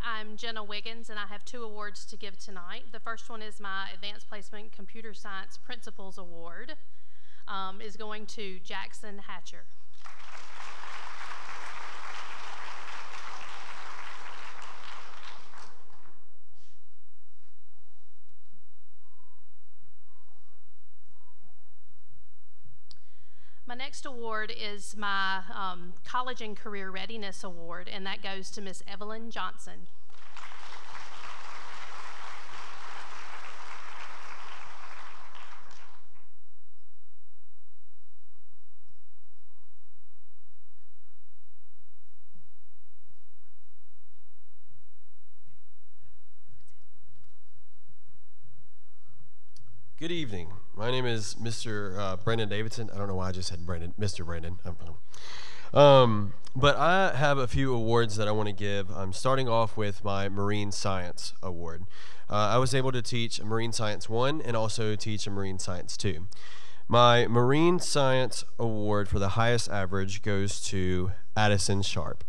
I'm Jenna Wiggins, and I have 2 awards to give tonight. The first one is my Advanced Placement Computer Science Principals Award, is going to Jackson Hatcher. My next award is my College and Career Readiness Award, and that goes to Miss Evelyn Johnson. Good evening. My name is Mr. Brendan Davidson. I don't know why I just said Brendan, Mr. Brendan. But I have a few awards that I want to give. I'm starting off with my Marine Science Award. I was able to teach Marine Science 1 and also teach a Marine Science 2. My Marine Science Award for the highest average goes to Addison Sharp.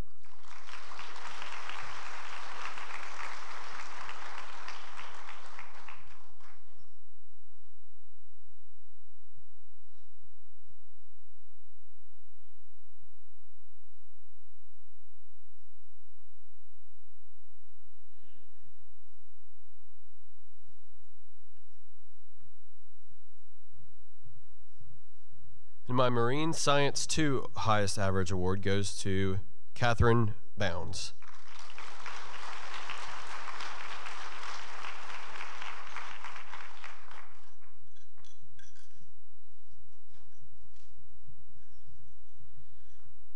And my Marine Science 2 highest average award goes to Catherine Bounds.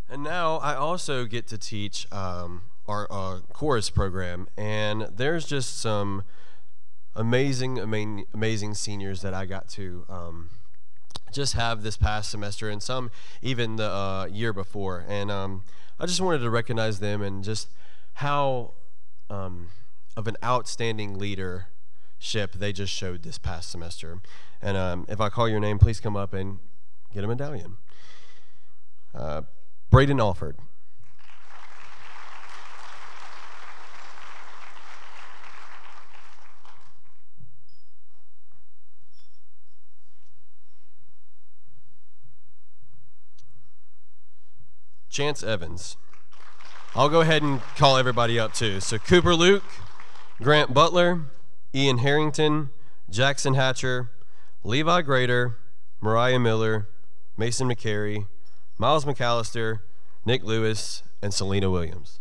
And now I also get to teach our chorus program, and there's just some amazing seniors that I got to just have this past semester, and some even the year before. And I just wanted to recognize them and just how of an outstanding leadership they just showed this past semester. And if I call your name, please come up and get a medallion. Braden Alford. Chance Evans. I'll go ahead and call everybody up too. So Cooper Luke, Grant Butler, Ian Harrington, Jackson Hatcher, Levi Grader, Mariah Miller, Mason McCary, Miles McAllister, Nick Lewis, and Selena Williams.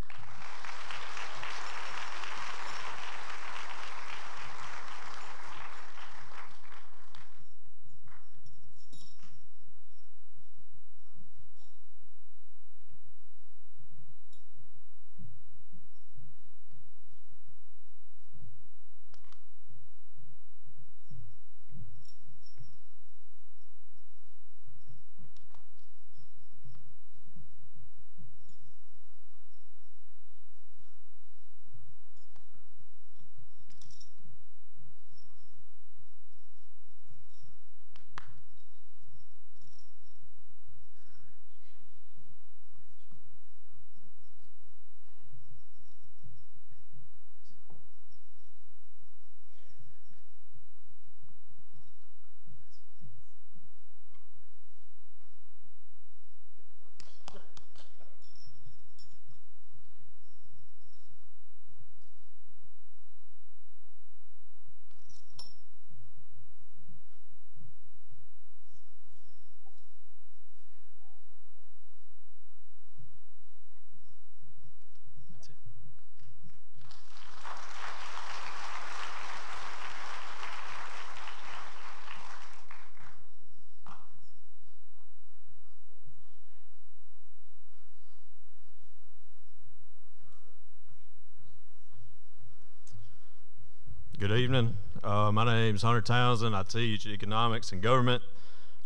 Good evening. My name is Hunter Townsend. I teach economics and government.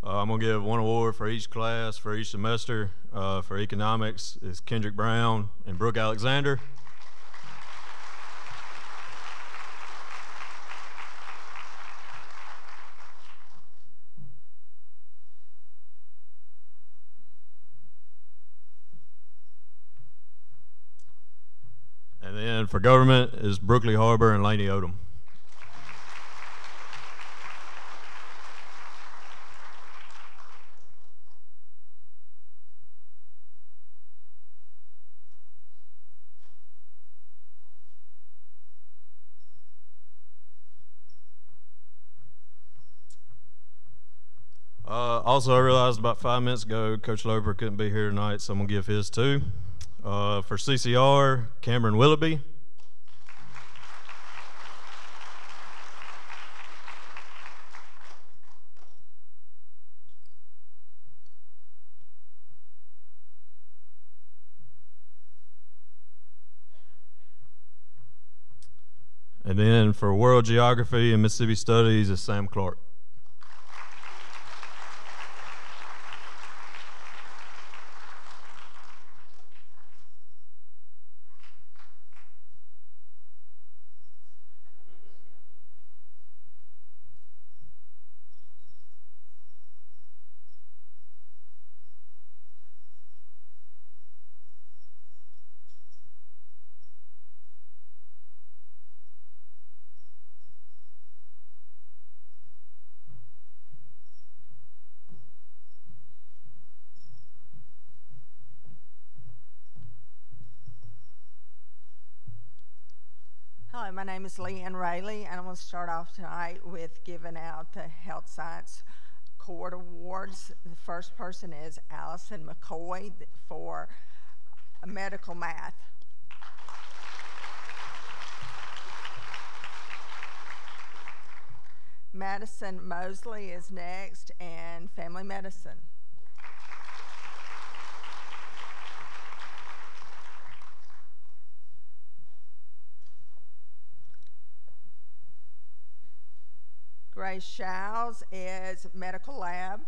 I'm going to give one award for each class for each semester. For economics is Kendrick Brown and Brooke Alexander. And then for government is Brookley Harbor and Laney Odom. Also, I realized about 5 minutes ago, Coach Loper couldn't be here tonight, so I'm going to give his too. For CCR, Cameron Willoughby. And then for World Geography and Mississippi Studies is Sam Clark. Hello, my name is Leanne Rayleigh, and I'm going to start off tonight with giving out the Health Science Court Awards. The first person is Allison McCoy for medical math. Madison Mosley is next, and family medicine. Grace Showes is medical lab.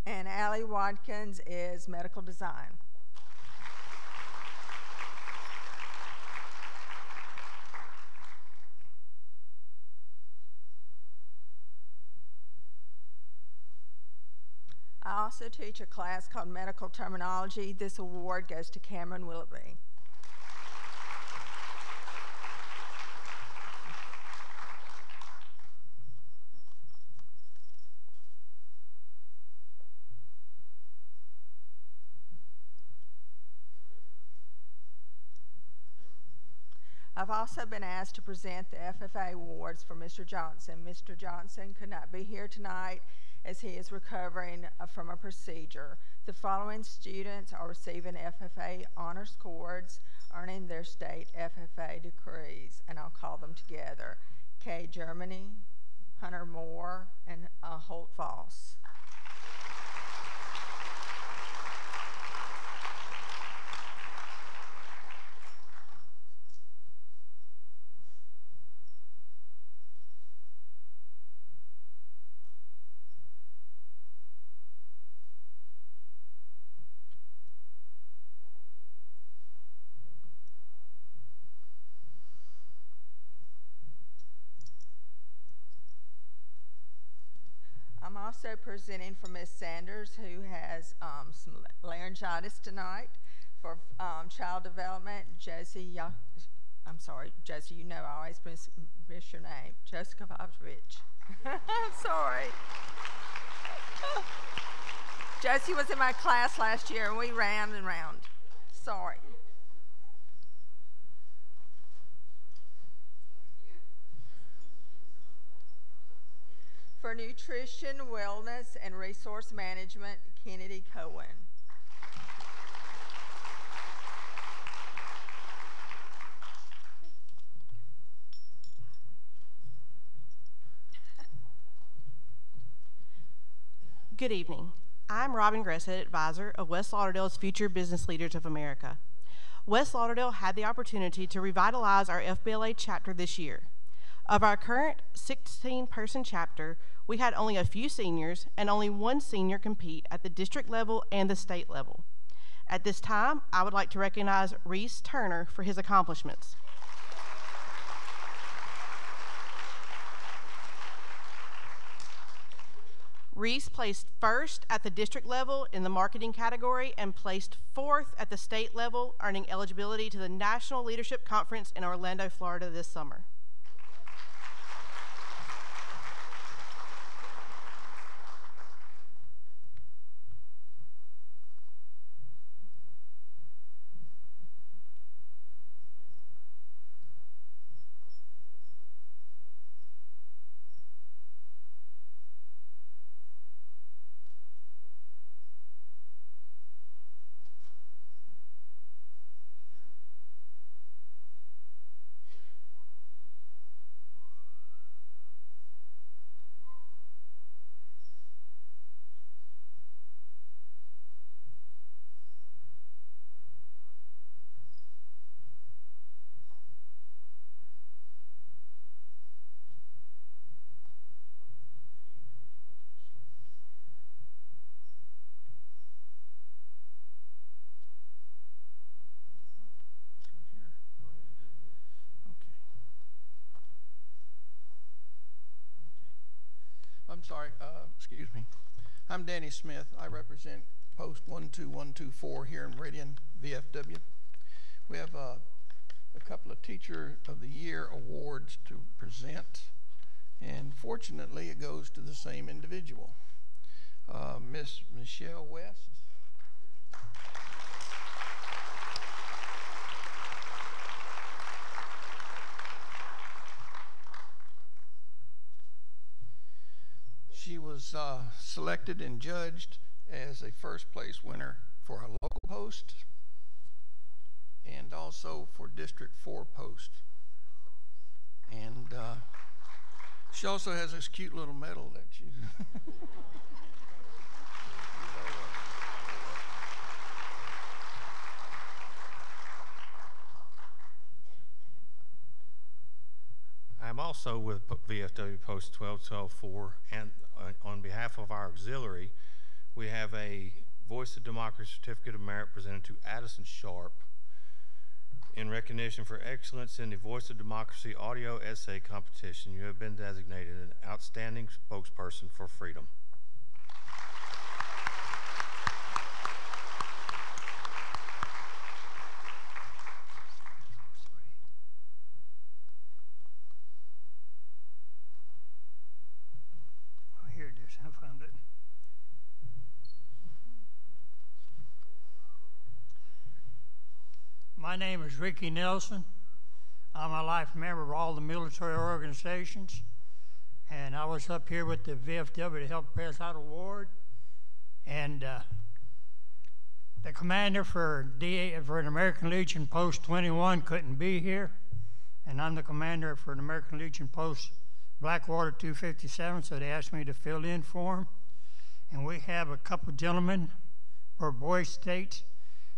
And Allie Watkins is medical design. I also teach a class called Medical Terminology. This award goes to Cameron Willoughby. I've also been asked to present the FFA awards for Mr. Johnson. Mr. Johnson could not be here tonight as he is recovering from a procedure. The following students are receiving FFA honors cords, earning their state FFA degrees, and I'll call them together. Kay Germany, Hunter Moore, and Holt Voss. I'm also presenting for Ms. Sanders, who has some laryngitis tonight. For child development, Josie, I'm sorry, Josie, you know I always miss your name, Jessica Vovich. I'm sorry. Josie was in my class last year, and we ran and round. Sorry. For nutrition, wellness, and resource management, Kennedy Cohen. Good evening. I'm Robin Gresshead, advisor of West Lauderdale's Future Business Leaders of America. West Lauderdale had the opportunity to revitalize our FBLA chapter this year. Of our current 16-person chapter, we had only a few seniors and only one senior compete at the district level and the state level. At this time, I would like to recognize Reese Turner for his accomplishments. Reese placed first at the district level in the marketing category and placed fourth at the state level, earning eligibility to the National Leadership Conference in Orlando, Florida this summer. Sorry, excuse me. I'm Danny Smith. I represent Post 12124 here in Meridian, VFW. We have a couple of Teacher of the Year awards to present, and fortunately it goes to the same individual, Miss Michelle West. She was selected and judged as a first place winner for a local post and also for District 4 post. And she also has this cute little medal that she's I'm also with VFW Post 12124, and on behalf of our auxiliary, we have a Voice of Democracy Certificate of Merit presented to Addison Sharp in recognition for excellence in the Voice of Democracy audio essay competition. You have been designated an outstanding spokesperson for freedom. My name is Ricky Nelson. I'm a life member of all the military organizations, and I was up here with the VFW to help pass out an award. And the commander for an American Legion Post 21 couldn't be here, and I'm the commander for an American Legion Post Blackwater 257, so they asked me to fill in for him. And we have a couple gentlemen for Boy States,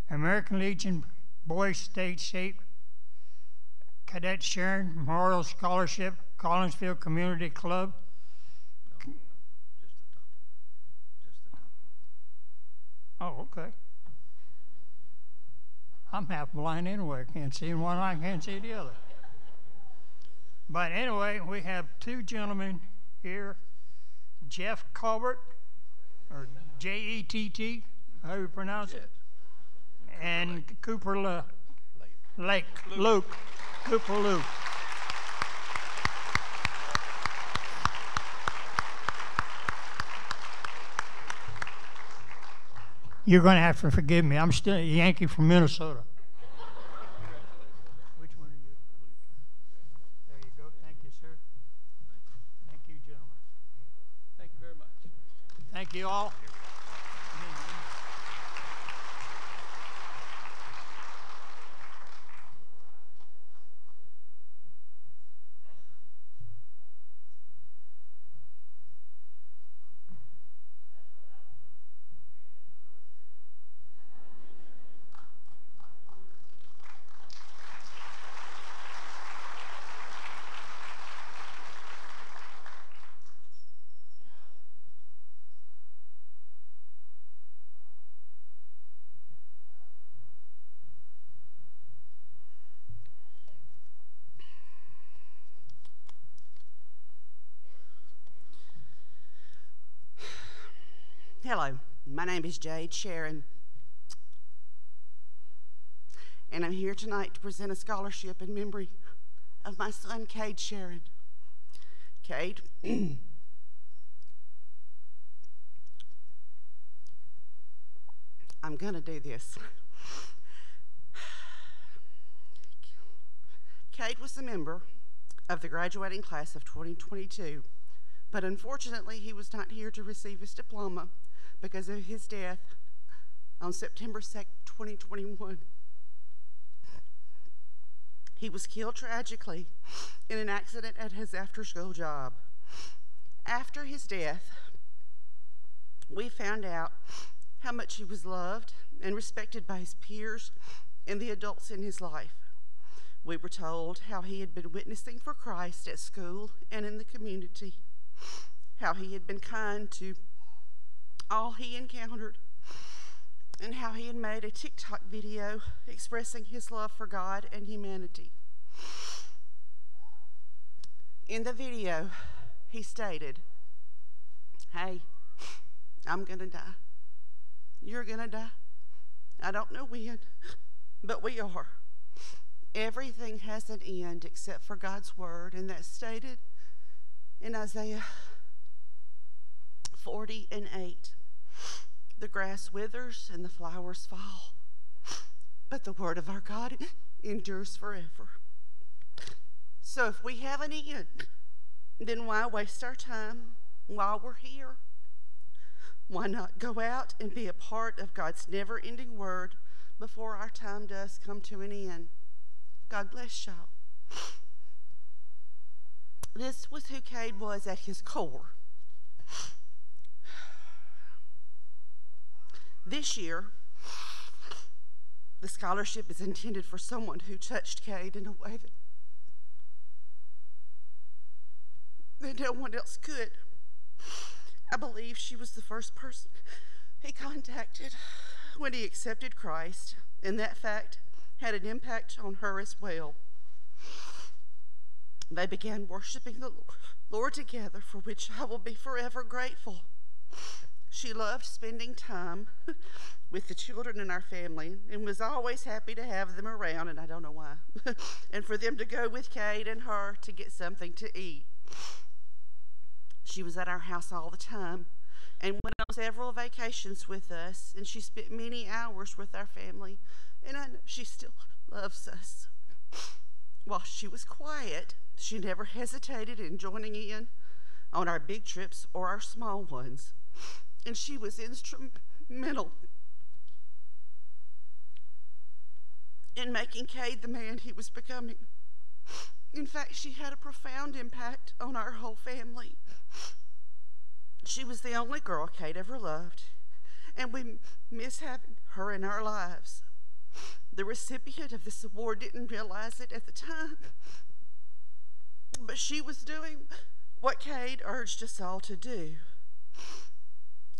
American Legion Boy State Shape Cadet Sharon Memorial Scholarship, Collinsville Community Club. No, just the top. Oh, okay. I'm half blind anyway. I can't see in one eye, I can't see the other. But anyway, we have two gentlemen here, Jeff Colbert, or J-E-T-T, how do you pronounce it? And Cooper Luke. Cooper Luke. You're going to have to forgive me. I'm still a Yankee from Minnesota. Which one are you? There you go. Thank you, sir. Thank you, gentlemen. Thank you very much. Thank you all. Hello, my name is Jade Sharon, and I'm here tonight to present a scholarship in memory of my son, Cade Sharon. Cade, I'm gonna do this. Cade was a member of the graduating class of 2022, but unfortunately he was not here to receive his diploma because of his death on September 2nd, 2021. He was killed tragically in an accident at his after-school job. After his death, we found out how much he was loved and respected by his peers and the adults in his life. We were told how he had been witnessing for Christ at school and in the community, how he had been kind to all he encountered, and how he had made a TikTok video expressing his love for God and humanity. In the video, he stated, "Hey, I'm gonna die. You're gonna die. I don't know when, but we are. Everything has an end except for God's word," and that's stated in Isaiah 40:8. The grass withers and the flowers fall, but the word of our God endures forever. So if we have an end, then why waste our time while we're here? Why not go out and be a part of God's never-ending word before our time does come to an end? God bless y'all. This was who Cade was at his core. This year, the scholarship is intended for someone who touched Cade in a way that no one else could. I believe she was the first person he contacted when he accepted Christ, and that fact had an impact on her as well. They began worshiping the Lord together, for which I will be forever grateful. She loved spending time with the children in our family and was always happy to have them around, and I don't know why, and for them to go with Cade and her to get something to eat. She was at our house all the time, and went on several vacations with us, and she spent many hours with our family, and I know she still loves us. While she was quiet, she never hesitated in joining in on our big trips or our small ones, and she was instrumental in making Cade the man he was becoming. In fact, she had a profound impact on our whole family. She was the only girl Cade ever loved, and we miss having her in our lives. The recipient of this award didn't realize it at the time, but she was doing what Cade urged us all to do.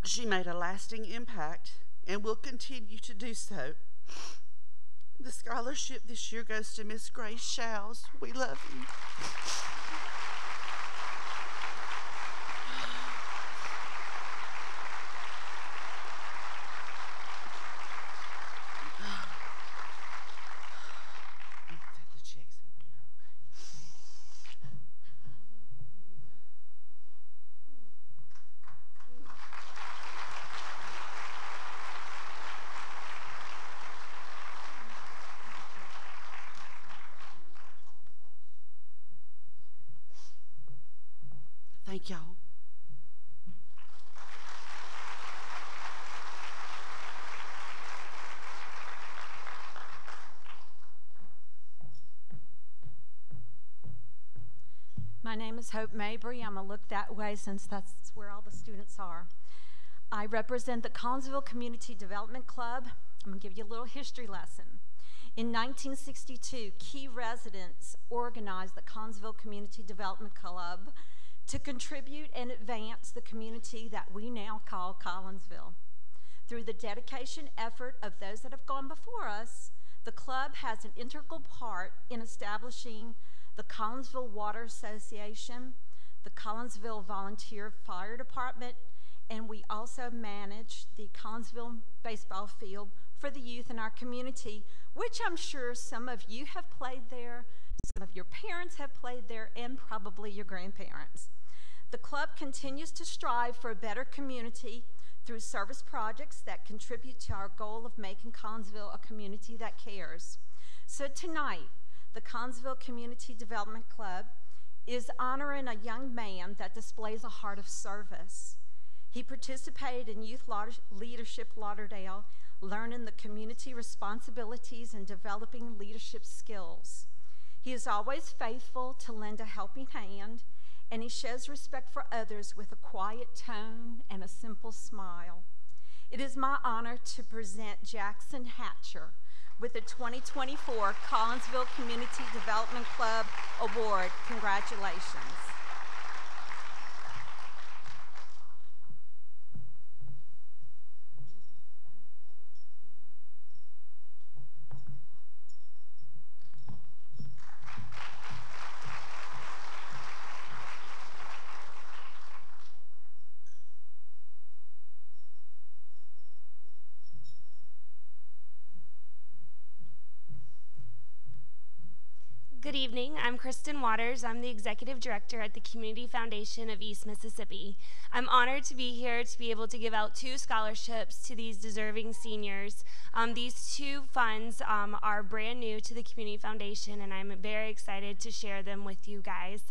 She made a lasting impact and will continue to do so. The scholarship this year goes to Miss Grace Showes. We love you. Thank y'all. My name is Hope Mabry. I'm going to look that way since that's where all the students are. I represent the Collinsville Community Development Club. I'm going to give you a little history lesson. In 1962, key residents organized the Collinsville Community Development Club to contribute and advance the community that we now call Collinsville. Through the dedication effort of those that have gone before us, the club has an integral part in establishing the Collinsville Water Association, the Collinsville Volunteer Fire Department, and we also manage the Collinsville baseball field for the youth in our community, which I'm sure some of you have played there, some of your parents have played there, and probably your grandparents. The club continues to strive for a better community through service projects that contribute to our goal of making Collinsville a community that cares. So tonight, the Collinsville Community Development Club is honoring a young man that displays a heart of service. He participated in Youth Leadership Lauderdale, learning the community responsibilities and developing leadership skills. He is always faithful to lend a helping hand, and he shows respect for others with a quiet tone and a simple smile. It is my honor to present Jackson Hatcher with the 2024 Collinsville Community Development Club Award. Congratulations. Good evening. I'm Kristen Waters. I'm the Executive Director at the Community Foundation of East Mississippi. I'm honored to be here to be able to give out 2 scholarships to these deserving seniors. These 2 funds are brand new to the Community Foundation, and I'm very excited to share them with you guys.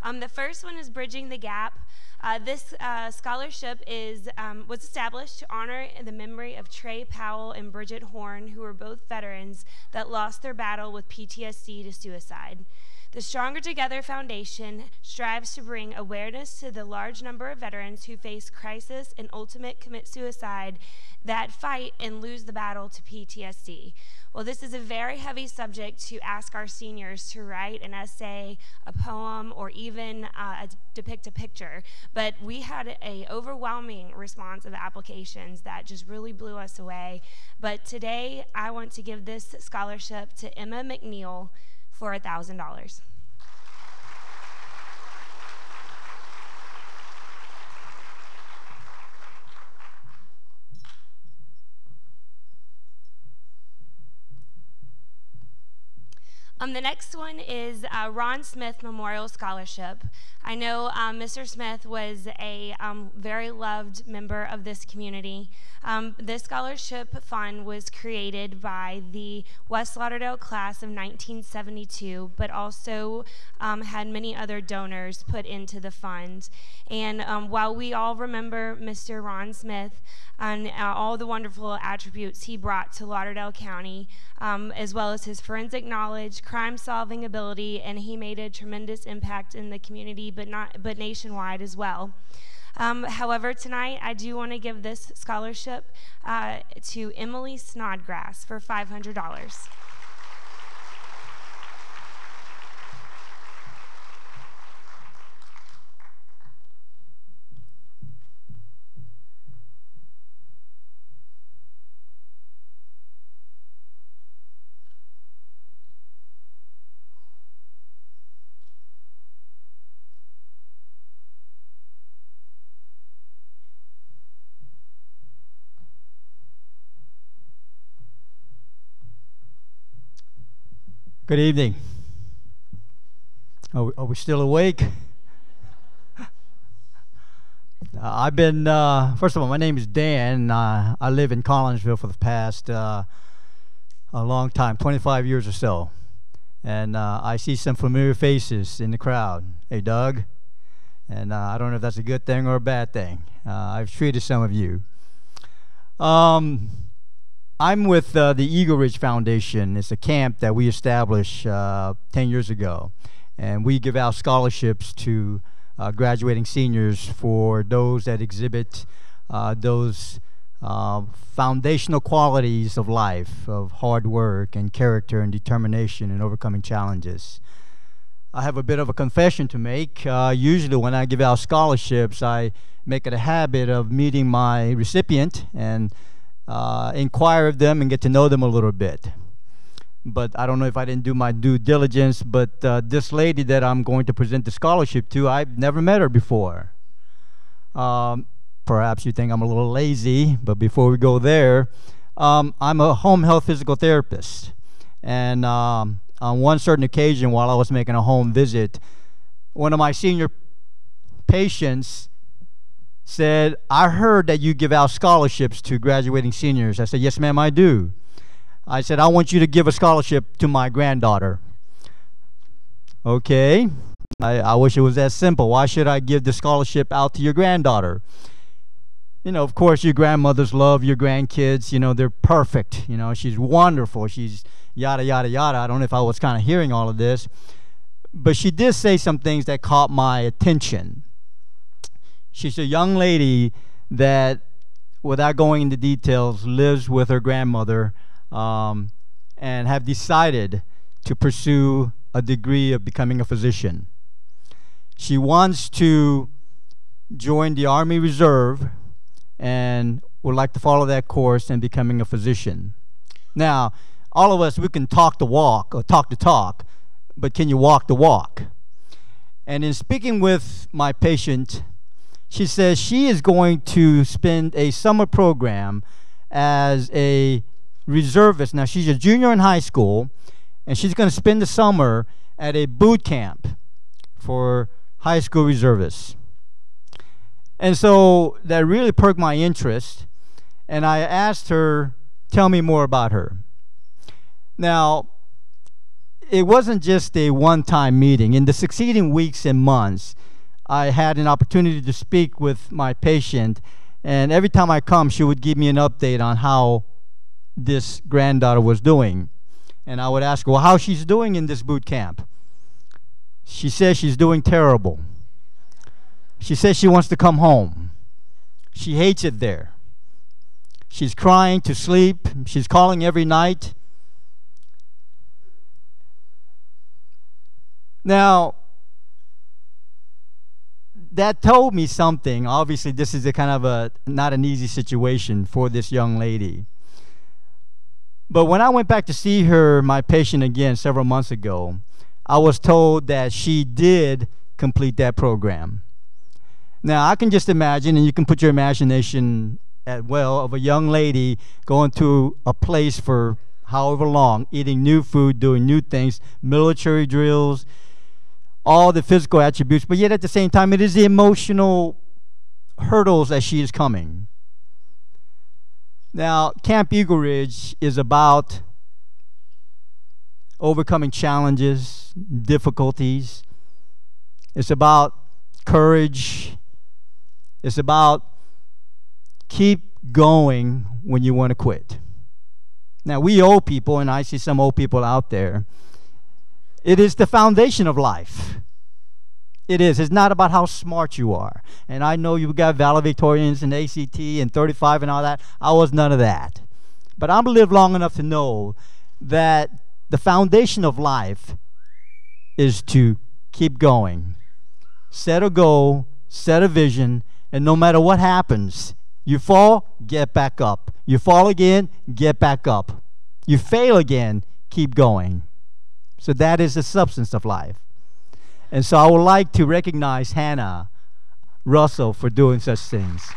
The first one is Bridging the Gap. This scholarship was established to honor the memory of Trey Powell and Bridget Horn, who were both veterans that lost their battle with PTSD to suicide. The Stronger Together Foundation strives to bring awareness to the large number of veterans who face crisis and ultimate commit suicide that fight and lose the battle to PTSD. Well, this is a very heavy subject to ask our seniors to write an essay, a poem, or even depict a picture. But we had an overwhelming response of applications that just really blew us away. But today, I want to give this scholarship to Emma McNeil for $1,000. The next one is Ron Smith Memorial Scholarship. I know Mr. Smith was a very loved member of this community. This scholarship fund was created by the West Lauderdale class of 1972, but also had many other donors put into the fund. And while we all remember Mr. Ron Smith and all the wonderful attributes he brought to Lauderdale County, as well as his forensic knowledge, crime-solving ability, and he made a tremendous impact in the community, but nationwide as well. However, tonight I do want to give this scholarship to Emily Snodgrass for $500. Good evening. Are we still awake? I've been, first of all, my name is Dan. I live in Collinsville for the past a long time, 25 years or so. And I see some familiar faces in the crowd. Hey, Doug. And I don't know if that's a good thing or a bad thing. I've treated some of you. I'm with the Eagle Ridge Foundation. It's a camp that we established 10 years ago. And we give out scholarships to graduating seniors for those that exhibit those foundational qualities of life, of hard work and character and determination and overcoming challenges. I have a bit of a confession to make. Usually when I give out scholarships, I make it a habit of meeting my recipient and inquire of them and get to know them a little bit. But I don't know if I didn't do my due diligence, but this lady that I'm going to present the scholarship to, I've never met her before. Perhaps you think I'm a little lazy, but before we go there, I'm a home health physical therapist. And on one certain occasion while I was making a home visit, one of my senior patients said, I heard that you give out scholarships to graduating seniors. I said, yes, ma'am, I do. I said, I want you to give a scholarship to my granddaughter. Okay. I wish it was that simple. Why should I give the scholarship out to your granddaughter? You know, of course, your grandmothers love your grandkids. You know, they're perfect. You know, she's wonderful. She's yada, yada, yada. I don't know if I was kind of hearing all of this. But she did say some things that caught my attention. She's a young lady that, without going into details, lives with her grandmother and have decided to pursue a degree of becoming a physician. She wants to join the Army Reserve and would like to follow that course in becoming a physician. Now, all of us, we can talk the walk or talk the talk, but can you walk the walk? And in speaking with my patient, she says she is going to spend a summer program as a reservist. Now, she's a junior in high school, and she's going to spend the summer at a boot camp for high school reservists. And so that really perked my interest, and I asked her, tell me more about her. Now, it wasn't just a one-time meeting. In the succeeding weeks and months, I had an opportunity to speak with my patient, and every time I come, she would give me an update on how this granddaughter was doing. And I would ask her, well, how she's doing in this boot camp. She says she's doing terrible. She says she wants to come home. She hates it there. She's crying to sleep. She's calling every night. Now, that told me something. Obviously, this is a kind of not an easy situation for this young lady. But when I went back to see her, my patient again, several months ago, I was told that she did complete that program. Now, I can just imagine, and you can put your imagination at well, of a young lady going to a place for however long, eating new food, doing new things, military drills, all the physical attributes, but yet at the same time, it is the emotional hurdles as she is coming. Now, Camp Eagle Ridge is about overcoming challenges, difficulties. It's about courage. It's about keep going when you want to quit. Now, we old people, and I see some old people out there, it is the foundation of life. It is. It's not about how smart you are. And I know you got valedictorians and ACT and 35 and all that. I was none of that. But I've lived long enough to know that the foundation of life is to keep going. Set a goal, set a vision, and no matter what happens, you fall, get back up. You fall again, get back up. You fail again, keep going. So that is the substance of life. And so I would like to recognize Hannah Russell for doing such things.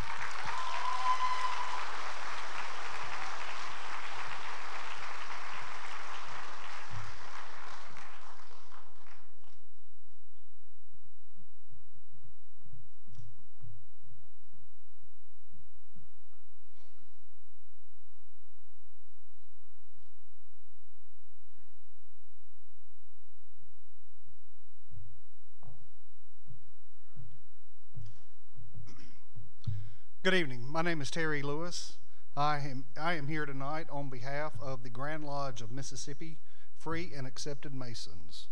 Good evening. My name is Terry Lewis. I am here tonight on behalf of the Grand Lodge of Mississippi Free and Accepted Masons.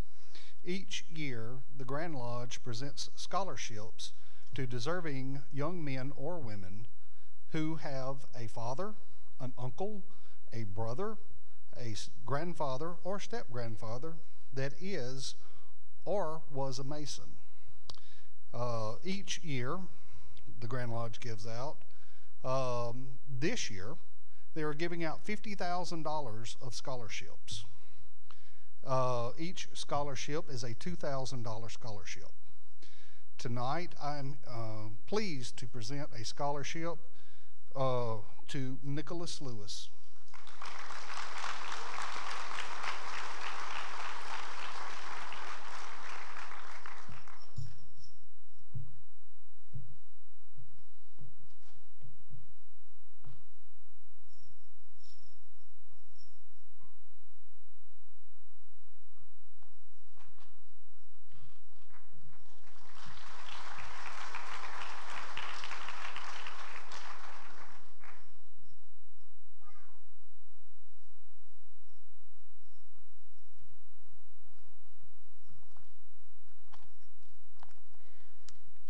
Each year, the Grand Lodge presents scholarships to deserving young men or women who have a father, an uncle, a brother, a grandfather or step-grandfather that is or was a Mason. Each year, the Grand Lodge gives out. This year, they are giving out $50,000 of scholarships. Each scholarship is a $2,000 scholarship. Tonight, I'm pleased to present a scholarship to Nicholas Lewis.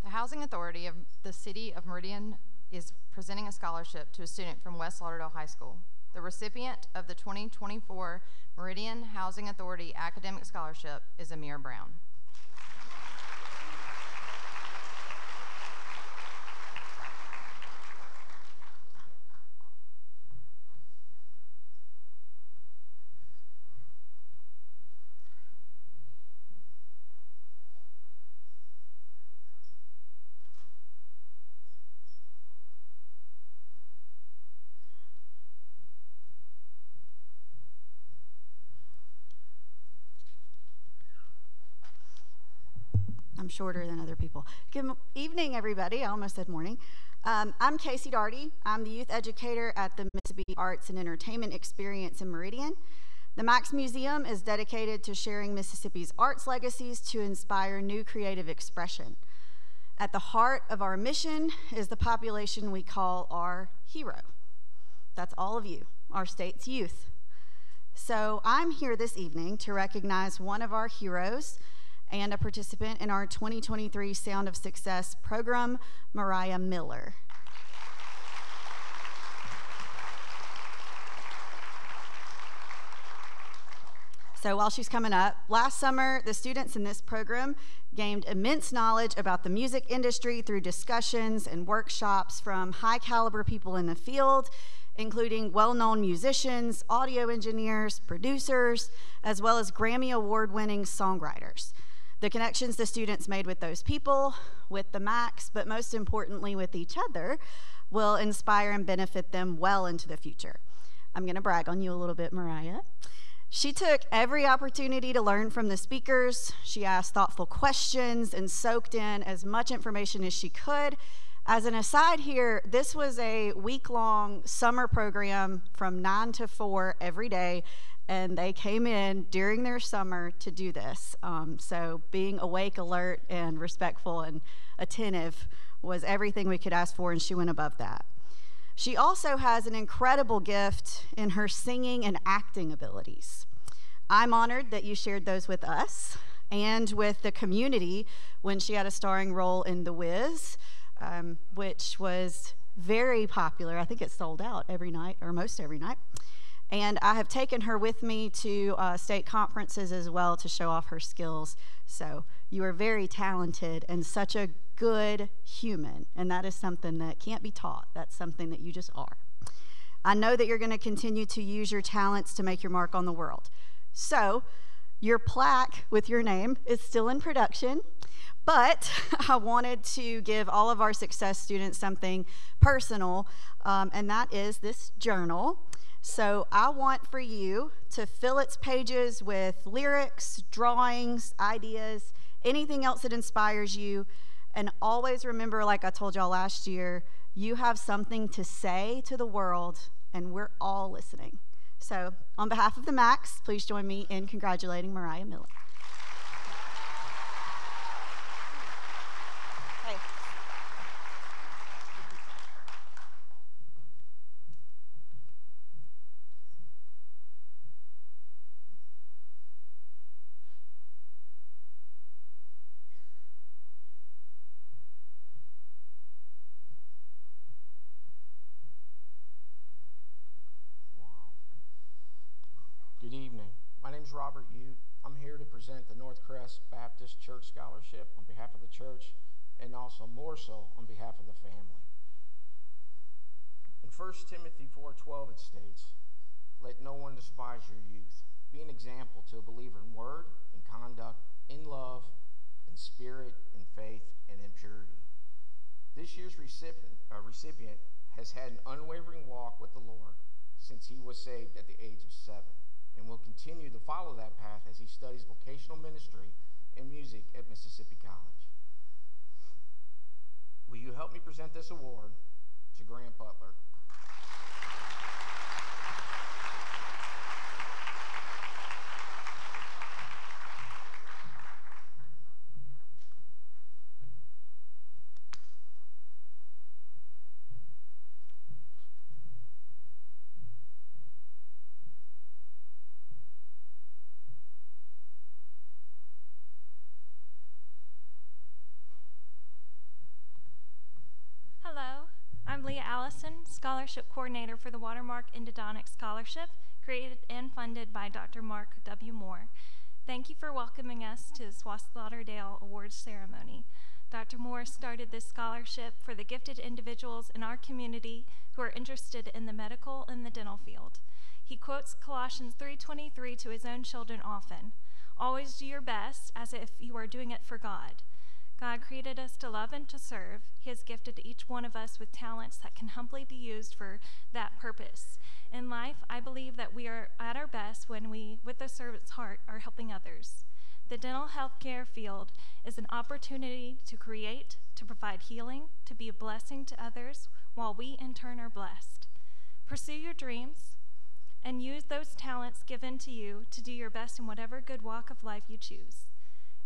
The Housing Authority of the City of Meridian is presenting a scholarship to a student from West Lauderdale High School. The recipient of the 2024 Meridian Housing Authority Academic Scholarship is Emer Brown. I'm shorter than other people. Good evening, everybody. I almost said morning. I'm Casey Darty. I'm the youth educator at the Mississippi Arts and Entertainment Experience in Meridian. The Max Museum is dedicated to sharing Mississippi's arts legacies to inspire new creative expression. At the heart of our mission is the population we call our hero. That's all of you, our state's youth. So I'm here this evening to recognize one of our heroes and a participant in our 2023 Sound of Success program, Mariah Miller. So while she's coming up, last summer, the students in this program gained immense knowledge about the music industry through discussions and workshops from high caliber people in the field, including well-known musicians, audio engineers, producers, as well as Grammy Award-winning songwriters. The connections the students made with those people, with the Max, but most importantly with each other, will inspire and benefit them well into the future. I'm going to brag on you a little bit, Mariah. She took every opportunity to learn from the speakers. She asked thoughtful questions and soaked in as much information as she could. As an aside here, this was a week-long summer program from 9 to 4 every day, and they came in during their summer to do this. So being awake, alert, and respectful and attentive was everything we could ask for, and she went above that. She also has an incredible gift in her singing and acting abilities. I'm honored that you shared those with us and with the community when she had a starring role in The Wiz, which was very popular. I think it sold out every night, or most every night. And I have taken her with me to state conferences as well to show off her skills. So you are very talented and such a good human, and that is something that can't be taught. That's something that you just are. I know that you're going to continue to use your talents to make your mark on the world. So your plaque with your name is still in production, but I wanted to give all of our success students something personal, and that is this journal. So I want for you to fill its pages with lyrics, drawings, ideas, anything else that inspires you. And always remember, like I told y'all last year, you have something to say to the world, and we're all listening. So on behalf of the Max, please join me in congratulating Mariah Miller. Hey. Good evening. My name is Robert Ute. I'm here to present the Northcrest Baptist Church Scholarship on behalf of the church and also more so on behalf of the family. In 1 Timothy 4:12 it states, "Let no one despise your youth. Be an example to a believer in word, in conduct, in love, in spirit, in faith, and in purity." This year's recipient has had an unwavering walk with the Lord since he was saved at the age of 7. And will continue to follow that path as he studies vocational ministry and music at Mississippi College. Will you help me present this award to Grant Butler? I'm Leah Allison, Scholarship Coordinator for the Watermark Endodontic Scholarship, created and funded by Dr. Mark W. Moore. Thank you for welcoming us to the SWAS Lauderdale Awards ceremony. Dr. Moore started this scholarship for the gifted individuals in our community who are interested in the medical and the dental field. He quotes Colossians 3:23 to his own children often. Always do your best as if you are doing it for God. God created us to love and to serve. He has gifted each one of us with talents that can humbly be used for that purpose. In life, I believe that we are at our best when we, with a servant's heart, are helping others. The dental healthcare field is an opportunity to create, to provide healing, to be a blessing to others, while we in turn are blessed. Pursue your dreams and use those talents given to you to do your best in whatever good walk of life you choose.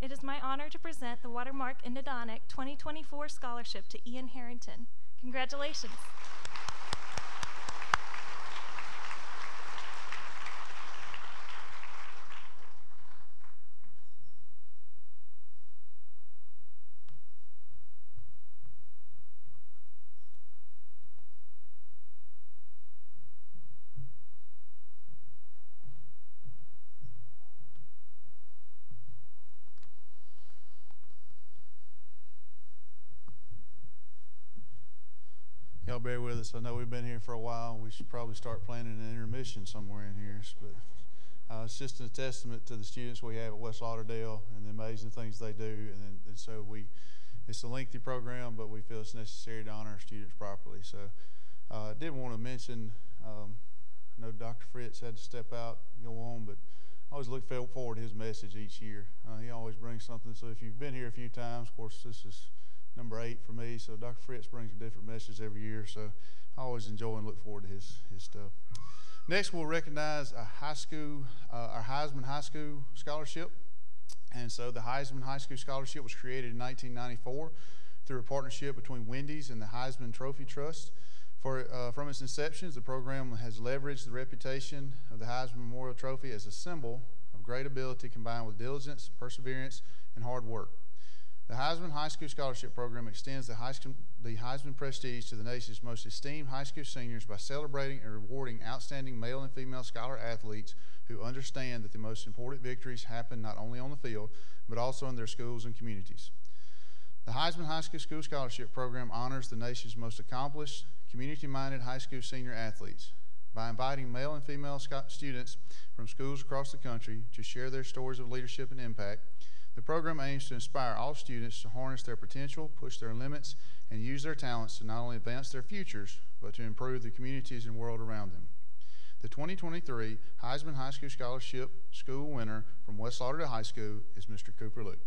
It is my honor to present the Watermark Endodontic 2024 Scholarship to Ian Harrington. Congratulations. Y'all bear with us. I know we've been here for a while. We should probably start planning an intermission somewhere in here. But it's just a testament to the students we have at West Lauderdale and the amazing things they do. And so it's a lengthy program, but we feel it's necessary to honor our students properly. So I did want to mention I know Dr. Fritz had to step out and go on, but I always look forward to his message each year. He always brings something. So if you've been here a few times, of course, this is number 8 for me. So Dr. Fritz brings a different message every year. So I always enjoy and look forward to his stuff. Next, we'll recognize a high school, our Heisman High School Scholarship. And so the Heisman High School Scholarship was created in 1994 through a partnership between Wendy's and the Heisman Trophy Trust. From its inception, the program has leveraged the reputation of the Heisman Memorial Trophy as a symbol of great ability combined with diligence, perseverance, and hard work. The Heisman High School Scholarship Program extends the Heisman prestige to the nation's most esteemed high school seniors by celebrating and rewarding outstanding male and female scholar athletes who understand that the most important victories happen not only on the field, but also in their schools and communities. The Heisman High School Scholarship Program honors the nation's most accomplished, community-minded high school senior athletes by inviting male and female students from schools across the country to share their stories of leadership and impact. The program aims to inspire all students to harness their potential, push their limits, and use their talents to not only advance their futures, but to improve the communities and world around them. The 2023 Heisman High School Scholarship School winner from West Lauderdale High School is Mr. Cooper Luke.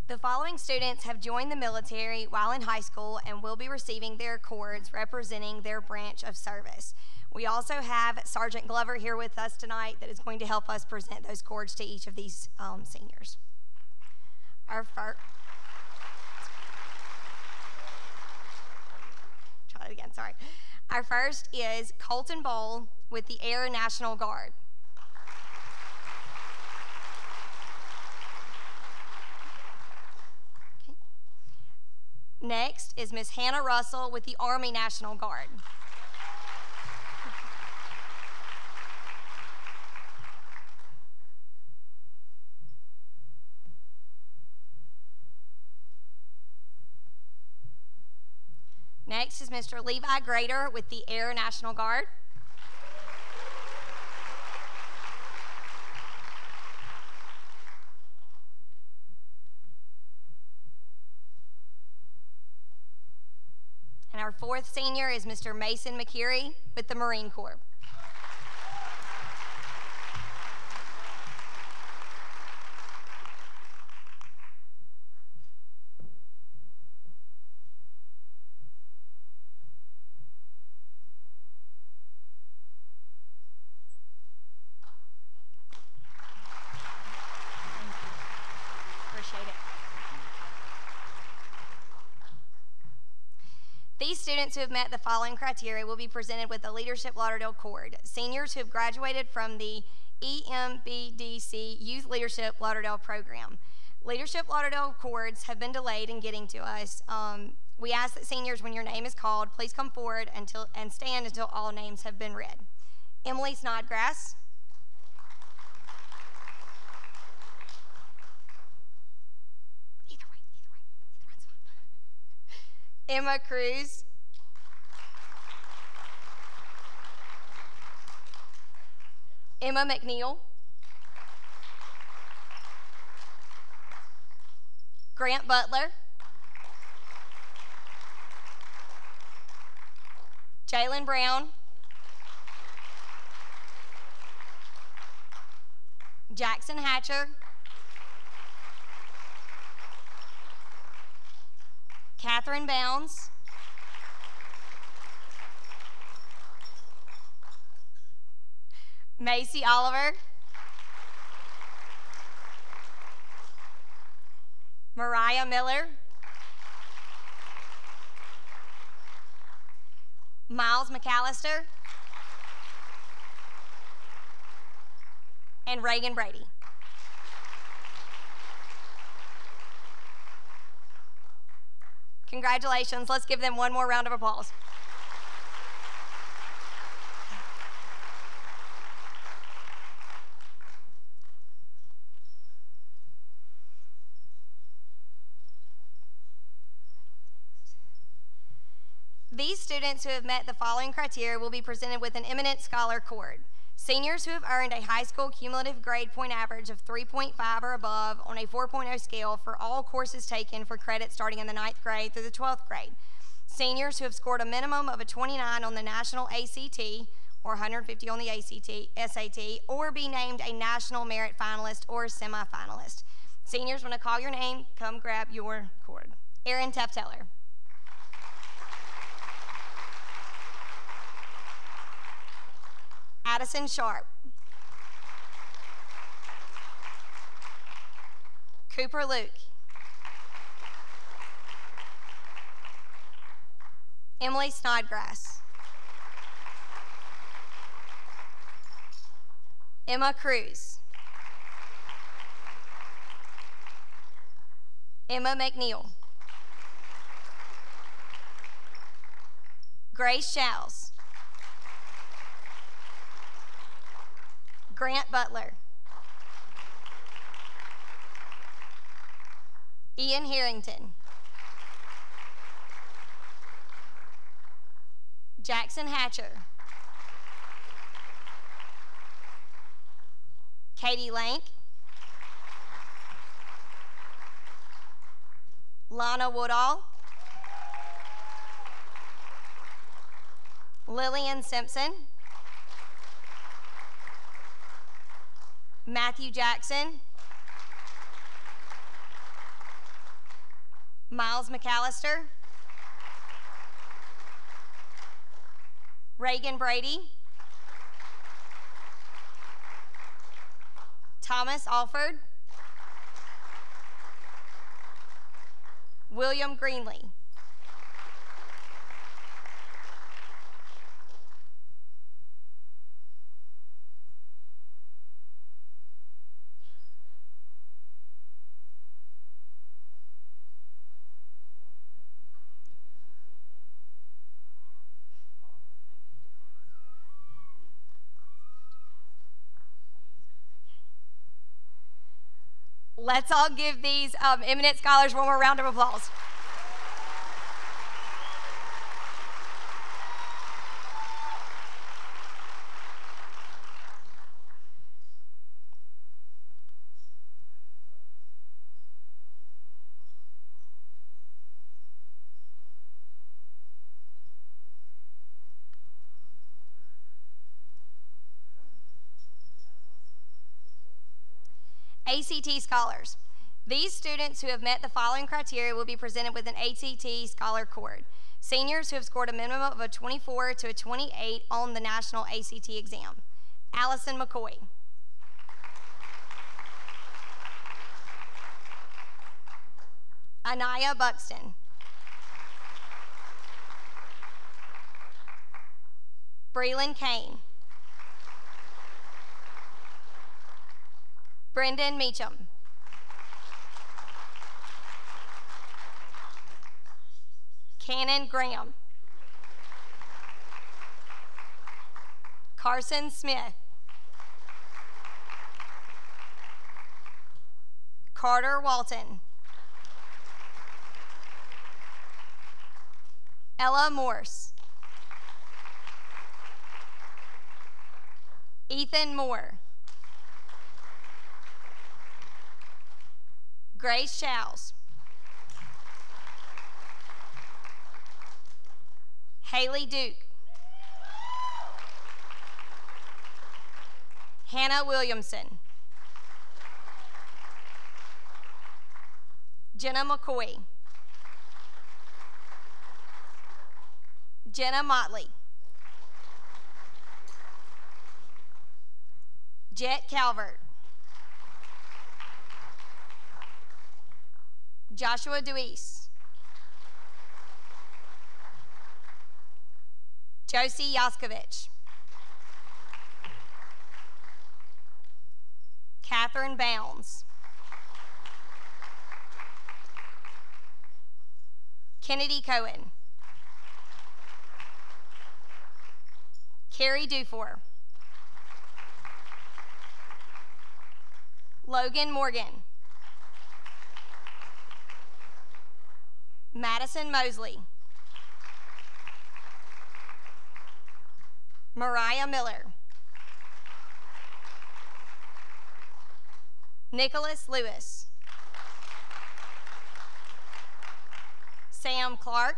The following students have joined the military while in high school and will be receiving their cords representing their branch of service. We also have Sergeant Glover here with us tonight that is going to help us present those cords to each of these seniors. Try that again, sorry. Our first is Colton Bowl with the Air National Guard. Next is Miss Hannah Russell with the Army National Guard. Next is Mr. Levi Grader with the Air National Guard. And our fourth senior is Mr. Mason McCurry with the Marine Corps. These students who have met the following criteria will be presented with the Leadership Lauderdale Cord. Seniors who have graduated from the EMBDC Youth Leadership Lauderdale program. Leadership Lauderdale Cords have been delayed in getting to us. We ask that seniors, when your name is called, please come forward and stand until all names have been read. Emily Snodgrass. Emma Cruz. Emma McNeil. Grant Butler. Jalen Brown. Jackson Hatcher. Catherine Bounds. Macy Oliver. Mariah Miller. Miles McAllister. And Reagan Brady. Congratulations. Let's give them one more round of applause. These students who have met the following criteria will be presented with an Eminent Scholar Cord. Seniors who have earned a high school cumulative grade point average of 3.5 or above on a 4.0 scale for all courses taken for credit starting in the 9th grade through the 12th grade. Seniors who have scored a minimum of a 29 on the National ACT or 150 on the SAT, or be named a National Merit Finalist or semifinalist. Seniors, when I call your name, come grab your cord. Aaron Tefteller. Addison Sharp. Cooper Luke. Emily Snodgrass. Emma Cruz. Emma McNeil. Grace Shows. Grant Butler. Ian Harrington. Jackson Hatcher. Katie Lank. Lana Woodall. Lillian Simpson. Matthew Jackson. Miles McAllister. Reagan Brady. Thomas Alford. William Greenlee. Let's all give these eminent scholars one more round of applause. ACT scholars. These students who have met the following criteria will be presented with an ACT Scholar Cord. Seniors who have scored a minimum of a 24 to a 28 on the National ACT exam. Allison McCoy. Anaya Buxton. Breland Kane. Brendan Meacham. Cannon Graham. Carson Smith. Carter Walton. Ella Morse. Ethan Moore. Grace Shows. Haley Duke. Hannah Williamson. Jenna McCoy. Jenna Motley. Jet Calvert. Joshua Deweese. Josie Yaskovich. Catherine Bounds. Kennedy Cohen. Carrie Dufour. Logan Morgan. Madison Mosley. Mariah Miller. Nicholas Lewis. Sam Clark.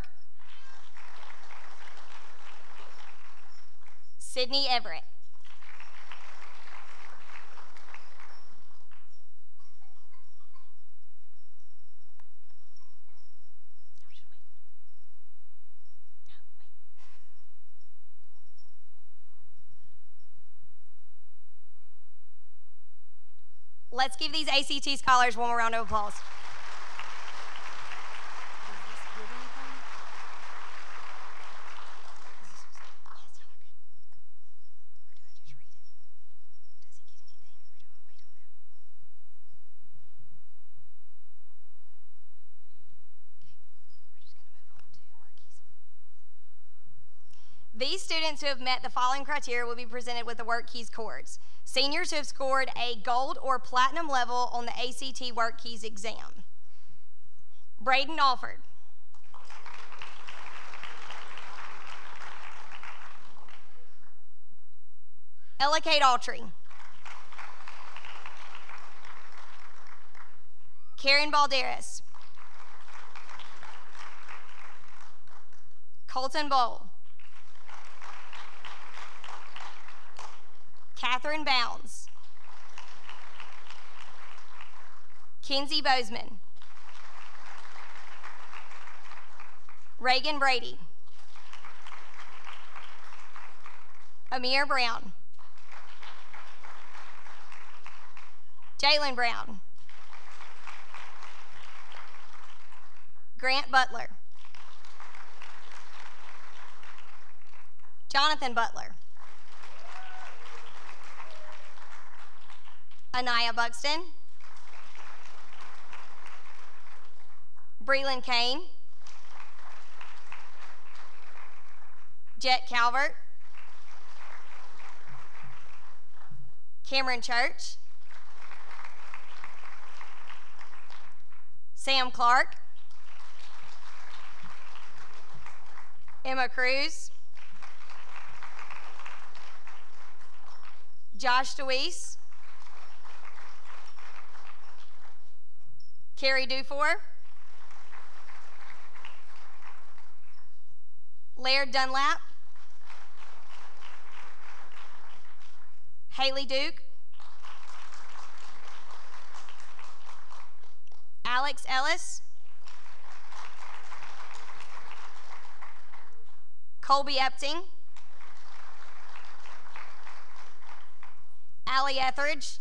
Sydney Everett. Let's give these ACT scholars one more round of applause. These students who have met the following criteria will be presented with the Work Keys cords. Seniors who have scored a gold or platinum level on the ACT Work Keys exam. Braden Alford. Ella Kate Autry. Karen Balderas. Colton Bowl. Catherine Bounds. Kenzie Bozeman. Reagan Brady. Amir Brown. Jalen Brown. Grant Butler. Jonathan Butler. Anaya Buxton. Breland Kane. Jet Calvert. Cameron Church. Sam Clark. Emma Cruz. Josh DeWeese. Carrie Dufour. Laird Dunlap. Haley Duke. Alex Ellis. Colby Epting. Allie Etheridge.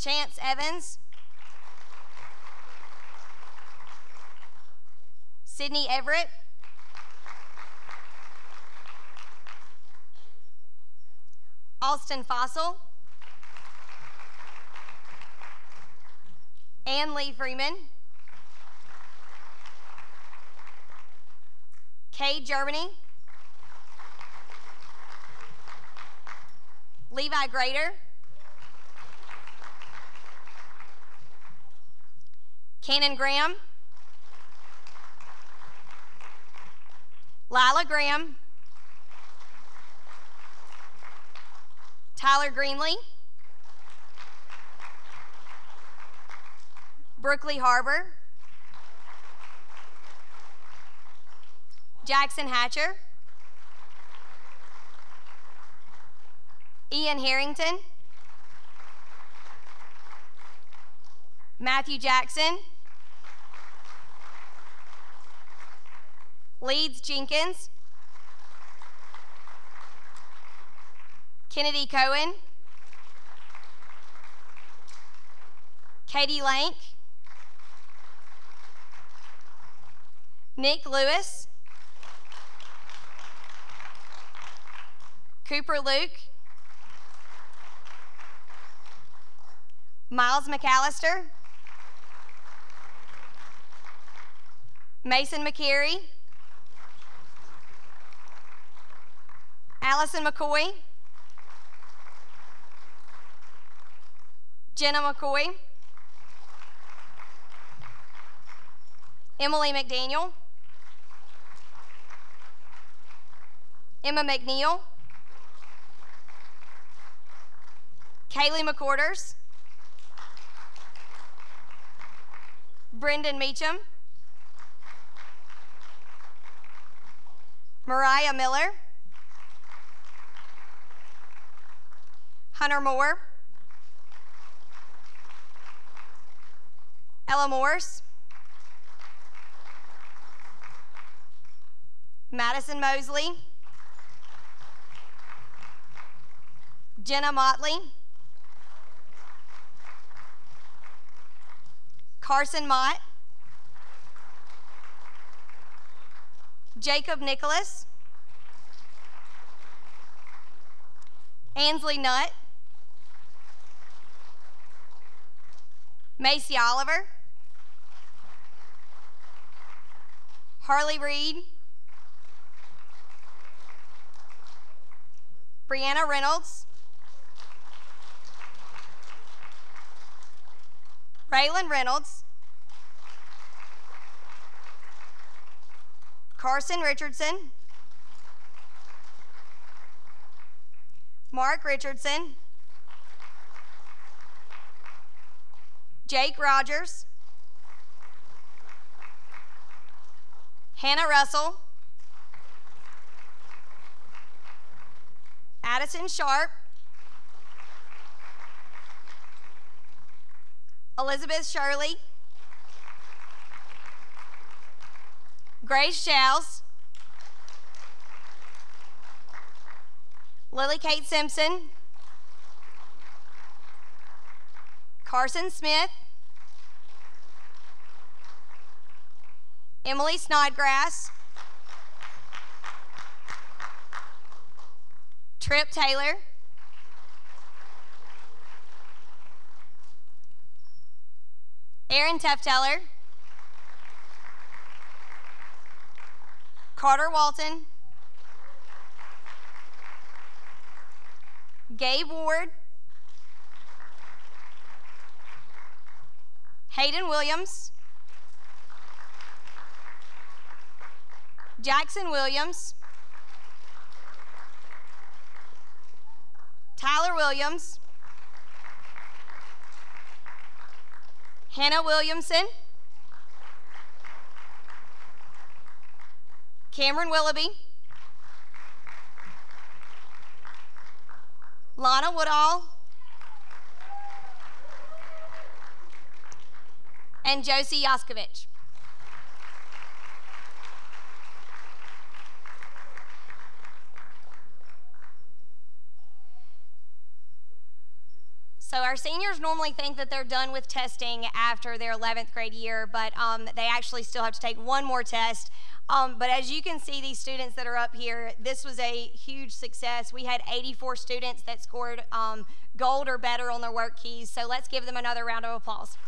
Chance Evans. Sydney Everett. Austin Fossil. Ann Lee Freeman. Kay Germany. Levi Grader. Cannon Graham. Lila Graham. Tyler Greenlee. Brookley Harbor. Jackson Hatcher. Ian Harrington. Matthew Jackson. Leeds Jenkins. Kennedy Cohen. Katie Lank. Nick Lewis. Cooper Luke. Miles McAllister. Mason McCary, Allison McCoy, Jenna McCoy, Emily McDaniel, Emma McNeil, Kaylee McCorders, Brendan Meacham, Mariah Miller, Hunter Moore, Ella Morse, Madison Mosley, Jenna Motley, Carson Mott, Jacob Nicholas, Ansley Nutt, Macy Oliver, Harley Reed, Brianna Reynolds, Raylan Reynolds, Carson Richardson, Mark Richardson, Jake Rogers, Hannah Russell, Addison Sharp, Elizabeth Shirley, Grace Shells, Lily Kate Simpson, Carson Smith, Emily Snodgrass, Trip Taylor, Aaron Tefteller, Carter Walton, Gabe Ward, Hayden Williams, Jackson Williams, Tyler Williams, Hannah Williamson, Cameron Willoughby, Lana Woodall, and Josie Yoskovich. So our seniors normally think that they're done with testing after their 11th grade year, but they actually still have to take one more test. But as you can see, these students that are up here, this was a huge success. We had 84 students that scored gold or better on their work keys. So let's give them another round of applause.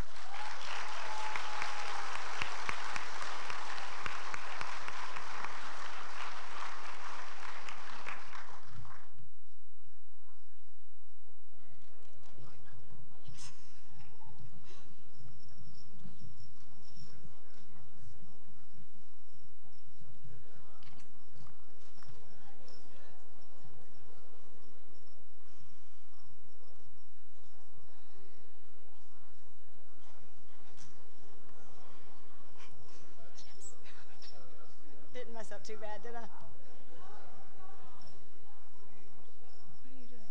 Didn't mess up too bad, did I? What are you doing?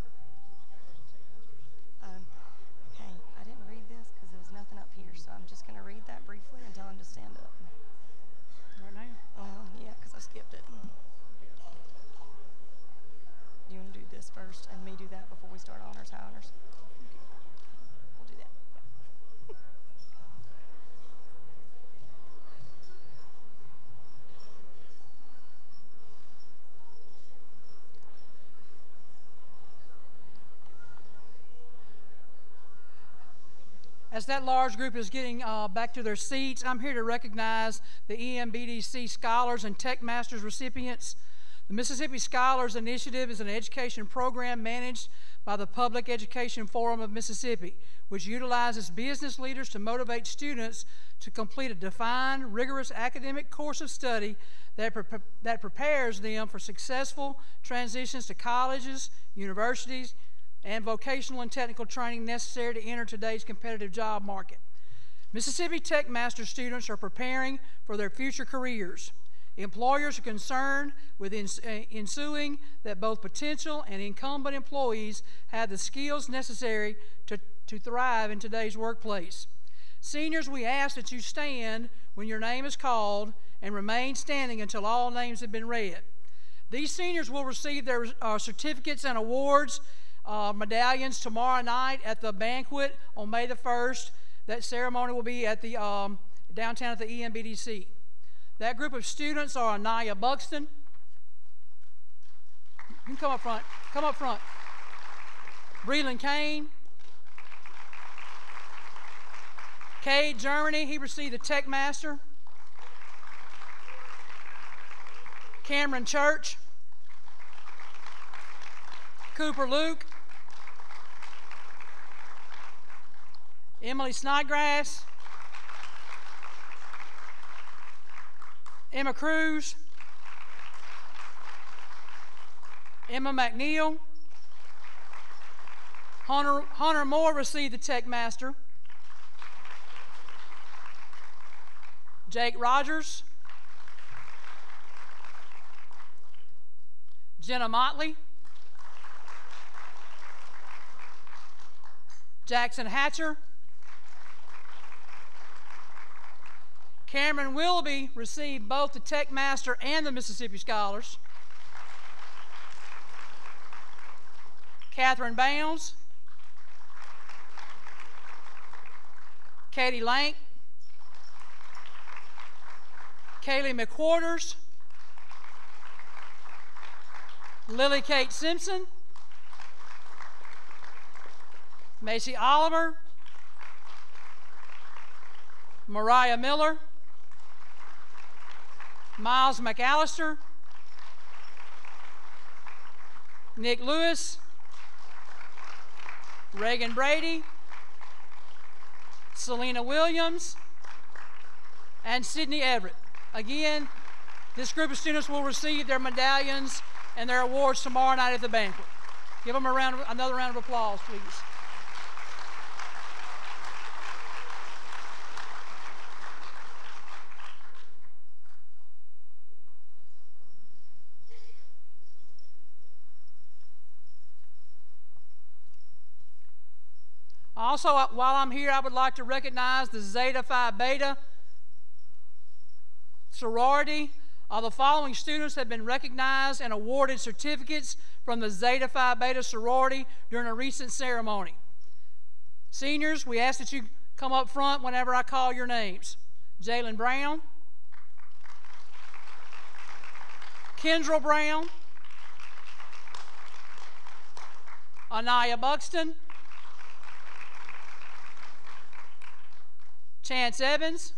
Okay, I didn't read this because there was nothing up here, so I'm just going to read that briefly and tell him to stand up. Right now? Yeah, because I skipped it. Do you want to do this first and me do that before we start honors, high honors? We'll do that. As that large group is getting back to their seats, I'm here to recognize the EMBDC Scholars and Tech Masters recipients. The Mississippi Scholars Initiative is an education program managed by the Public Education Forum of Mississippi, which utilizes business leaders to motivate students to complete a defined, rigorous academic course of study that prepares them for successful transitions to colleges, universities, and vocational and technical training necessary to enter today's competitive job market. Mississippi Tech Master students are preparing for their future careers. Employers are concerned with ensuring that both potential and incumbent employees have the skills necessary to thrive in today's workplace. Seniors, we ask that you stand when your name is called and remain standing until all names have been read. These seniors will receive their certificates and awards, medallions tomorrow night at the banquet on May the 1st. That ceremony will be at the downtown at the EMBDC. That group of students are Anaya Buxton. You can come up front. Come up front. Breland Kane. Cade Germany, he received the Tech Master. Cameron Church. Cooper Luke. Emily Snodgrass. Emma Cruz. Emma McNeil. Hunter Moore received the Tech Master. Jake Rogers. Jenna Motley. Jackson Hatcher. Cameron Willoughby received both the Tech Master and the Mississippi Scholars. Catherine Bounds. Katie Lank. Kaylee McQuarters. Lily Kate Simpson. Macy Oliver. Mariah Miller. Miles McAllister. Nick Lewis. Reagan Brady. Selena Williams. And Sydney Everett. Again, this group of students will receive their medallions and their awards tomorrow night at the banquet. Give them another round of applause, please. Also, while I'm here, I would like to recognize the Zeta Phi Beta sorority. The following students have been recognized and awarded certificates from the Zeta Phi Beta sorority during a recent ceremony. Seniors, we ask that you come up front whenever I call your names. Jalen Brown. Kendra Brown. Anaya Buxton. Chance Evans.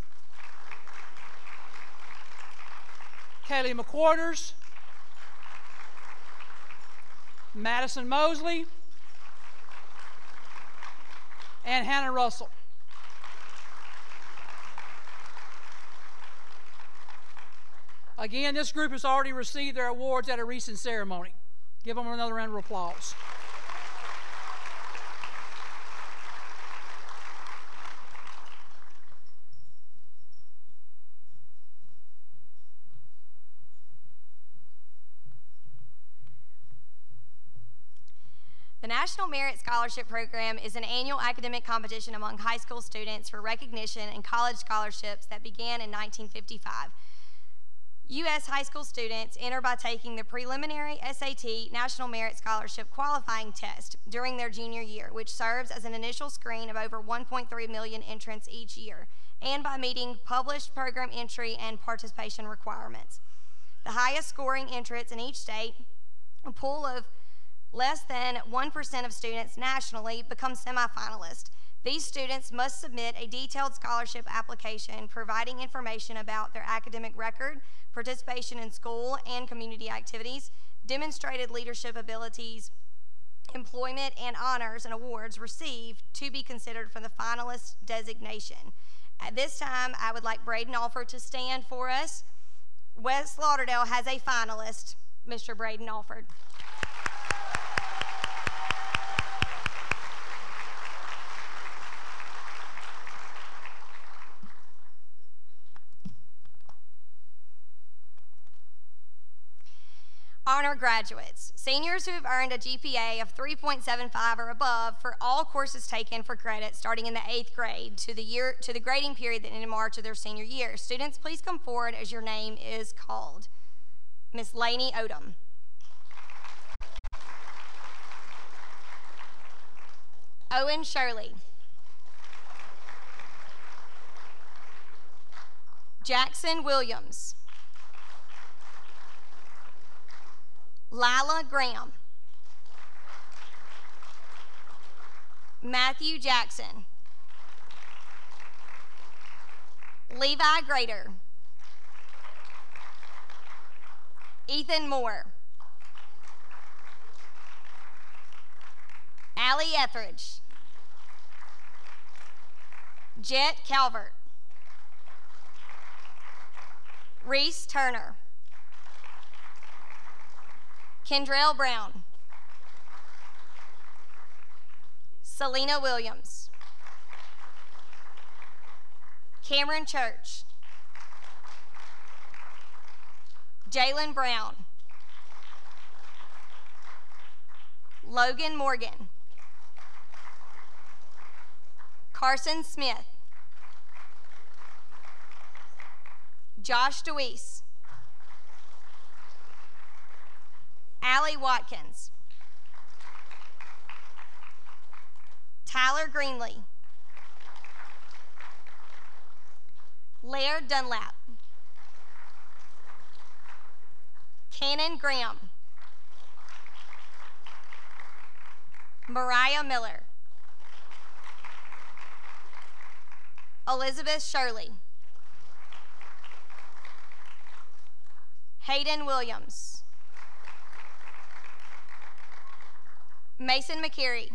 Kaylee McQuarters. Madison Mosley. And Hannah Russell. Again, this group has already received their awards at a recent ceremony. Give them another round of applause. The National Merit Scholarship Program is an annual academic competition among high school students for recognition and college scholarships that began in 1955. U.S. high school students enter by taking the preliminary SAT National Merit Scholarship qualifying test during their junior year, which serves as an initial screen of over 1.3 million entrants each year, and by meeting published program entry and participation requirements. The highest scoring entrants in each state, a pool of less than 1% of students nationally, become semifinalists. These students must submit a detailed scholarship application providing information about their academic record, participation in school and community activities, demonstrated leadership abilities, employment, and honors and awards received to be considered for the finalist designation. At this time, I would like Braden Alford to stand for us. West Lauderdale has a finalist, Mr. Braden Alford. Honor graduates, seniors who have earned a GPA of 3.75 or above for all courses taken for credit starting in the 8th grade to the grading period that ended in March of their senior year. Students, please come forward as your name is called. Miss Lainey Odom. Owen Shirley. Jackson Williams. Lila Graham. Matthew Jackson. Levi Grader. Ethan Moore. Allie Etheridge. Jet Calvert. Reese Turner. Kendrell Brown. Selena Williams. Cameron Church. Jalen Brown. Logan Morgan. Carson Smith. Josh DeWeese. Allie Watkins. Tyler Greenlee. Laird Dunlap. Cannon Graham. Mariah Miller. Elizabeth Shirley. Hayden Williams. Mason McCary.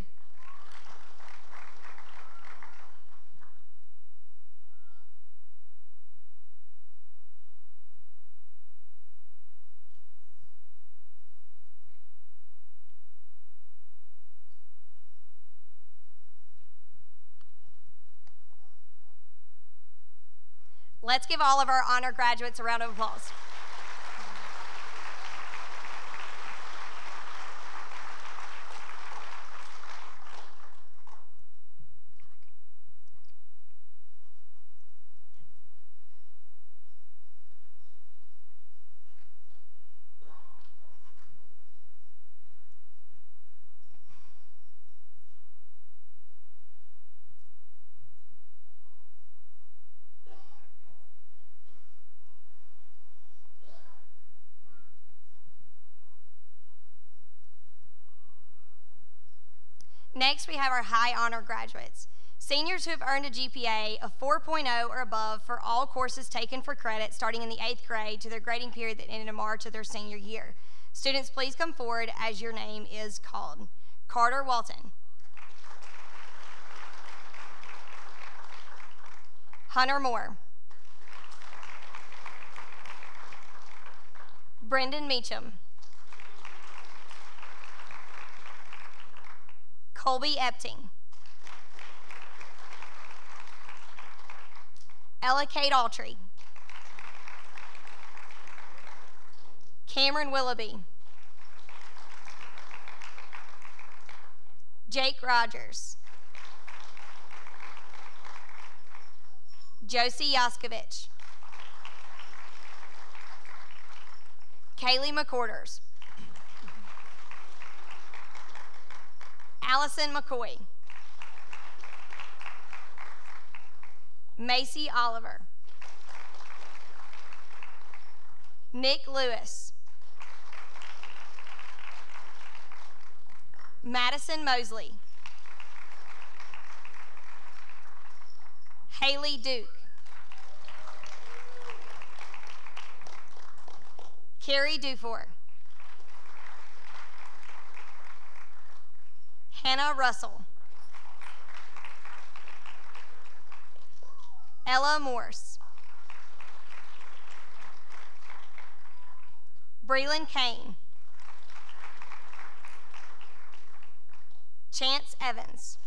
Let's give all of our honor graduates a round of applause. Next, we have our high honor graduates. Seniors who have earned a GPA of 4.0 or above for all courses taken for credit starting in the 8th grade to their grading period that ended in March of their senior year. Students, please come forward as your name is called. Carter Walton. Hunter Moore. Brendan Meacham. Colby Epting. Ella Kate Autry. Cameron Willoughby. Jake Rogers. Josie Yaskovich. Kaylee McCorders. Allison McCoy. Macy Oliver. Nick Lewis. Madison Mosley. Haley Duke. Carrie Dufour. Hannah Russell. Ella Morse. Breland Kane. Chance Evans.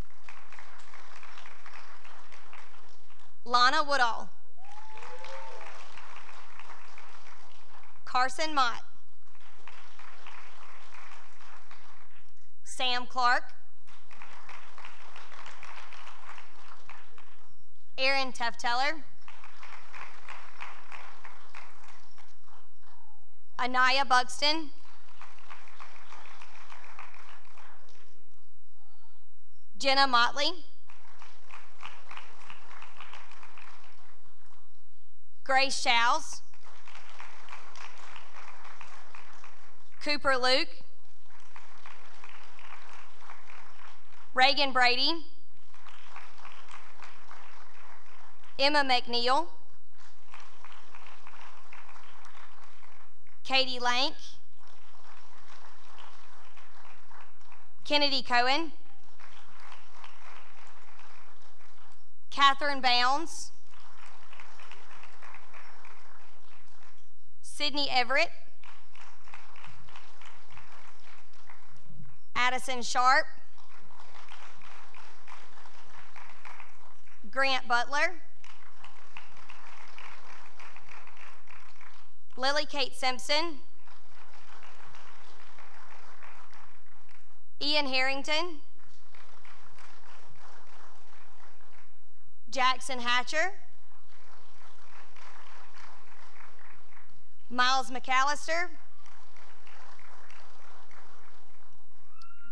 Lana Woodall. Carson Mott. Sam Clark. Aaron Tefteller. Anaya Buxton. Jenna Motley. Grace Chowes. Cooper Luke. Reagan Brady. Emma McNeil. Katie Lank. Kennedy Cohen. Catherine Bounds. Sydney Everett. Addison Sharp. Grant Butler. Lily Kate Simpson. Ian Harrington. Jackson Hatcher. Miles McAllister.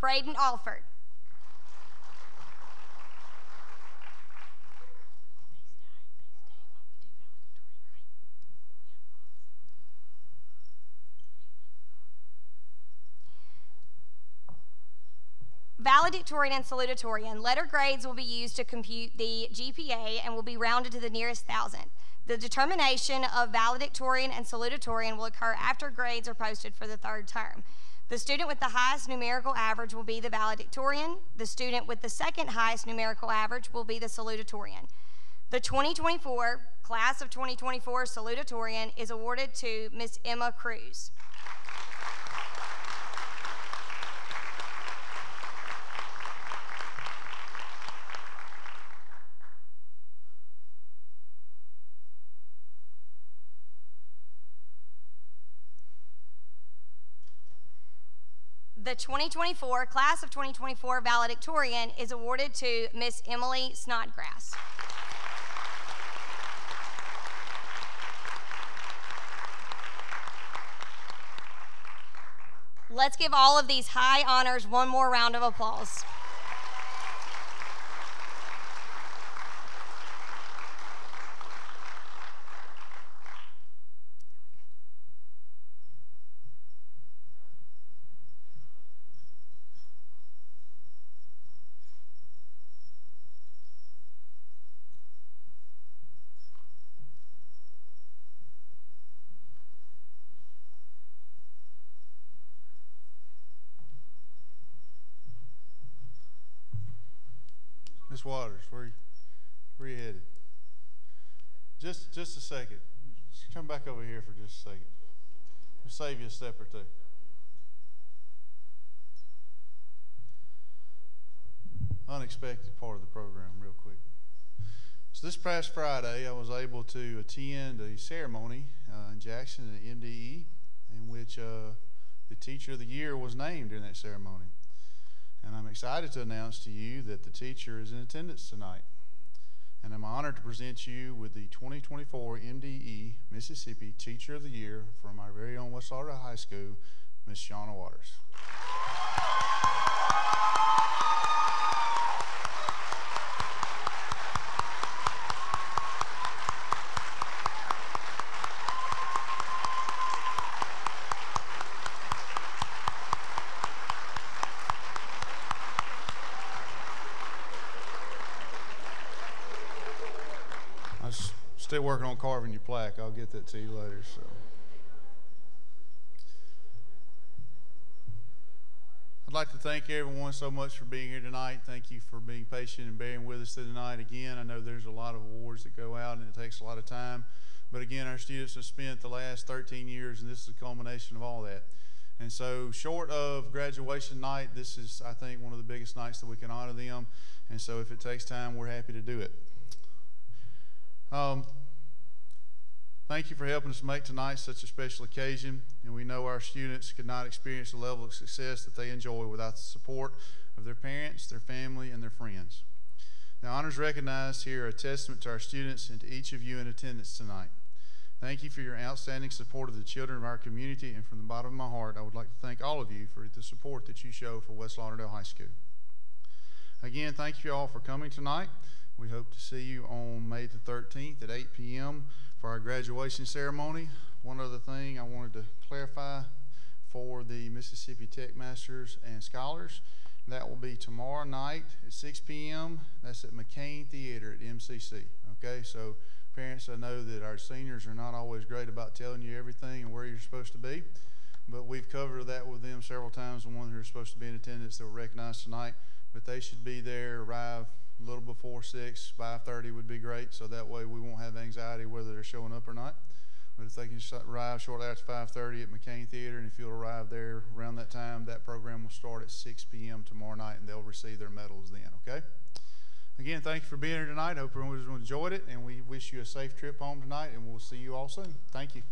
Braden Alford. Valedictorian and salutatorian. Letter grades will be used to compute the GPA and will be rounded to the nearest thousandth. The determination of valedictorian and salutatorian will occur after grades are posted for the third term. The student with the highest numerical average will be the valedictorian. The student with the second highest numerical average will be the salutatorian. The 2024, class of 2024 salutatorian is awarded to Miss Emma Cruz. The 2024, class of 2024 valedictorian is awarded to Miss Emily Snodgrass. Let's give all of these high honors one more round of applause. Miss Waters, where you headed? Just a second. Just come back over here for just a second. We'll save you a step or two. Unexpected part of the program, real quick. So this past Friday, I was able to attend a ceremony in Jackson at MDE, in which the Teacher of the Year was named in that ceremony. And I'm excited to announce to you that the teacher is in attendance tonight. And I'm honored to present you with the 2024 MDE Mississippi Teacher of the Year from our very own West Lauderdale High School, Miss Shauna Waters. still working on carving your plaque. I'll get that to you later. So. I'd like to thank everyone so much for being here tonight. Thank you for being patient and bearing with us tonight. Again, I know there's a lot of awards that go out and it takes a lot of time. But again, our students have spent the last 13 years, and this is a culmination of all that. And so short of graduation night, this is, I think, one of the biggest nights that we can honor them. And so if it takes time, we're happy to do it. Thank you for helping us make tonight such a special occasion, and we know our students could not experience the level of success that they enjoy without the support of their parents, their family, and their friends. The honors recognized here are a testament to our students and to each of you in attendance tonight. Thank you for your outstanding support of the children of our community, and from the bottom of my heart, I would like to thank all of you for the support that you show for West Lauderdale High School. Again, thank you all for coming tonight. We hope to see you on May the 13th at 8 p.m. for our graduation ceremony. One other thing I wanted to clarify for the Mississippi Tech Masters and Scholars, that will be tomorrow night at 6 p.m. That's at McCain Theater at MCC. Okay, so parents, I know that our seniors are not always great about telling you everything and where you're supposed to be, but we've covered that with them several times. The ones who are supposed to be in attendance that were recognized tonight, but they should be there, arrive a little before 6, 5:30 would be great, so that way we won't have anxiety whether they're showing up or not. But if they can arrive shortly after 5:30 at McCain Theater, and if you'll arrive there around that time, that program will start at 6 p.m. tomorrow night, and they'll receive their medals then, okay? Again, thank you for being here tonight. I hope everyone enjoyed it, and we wish you a safe trip home tonight, and we'll see you all soon. Thank you.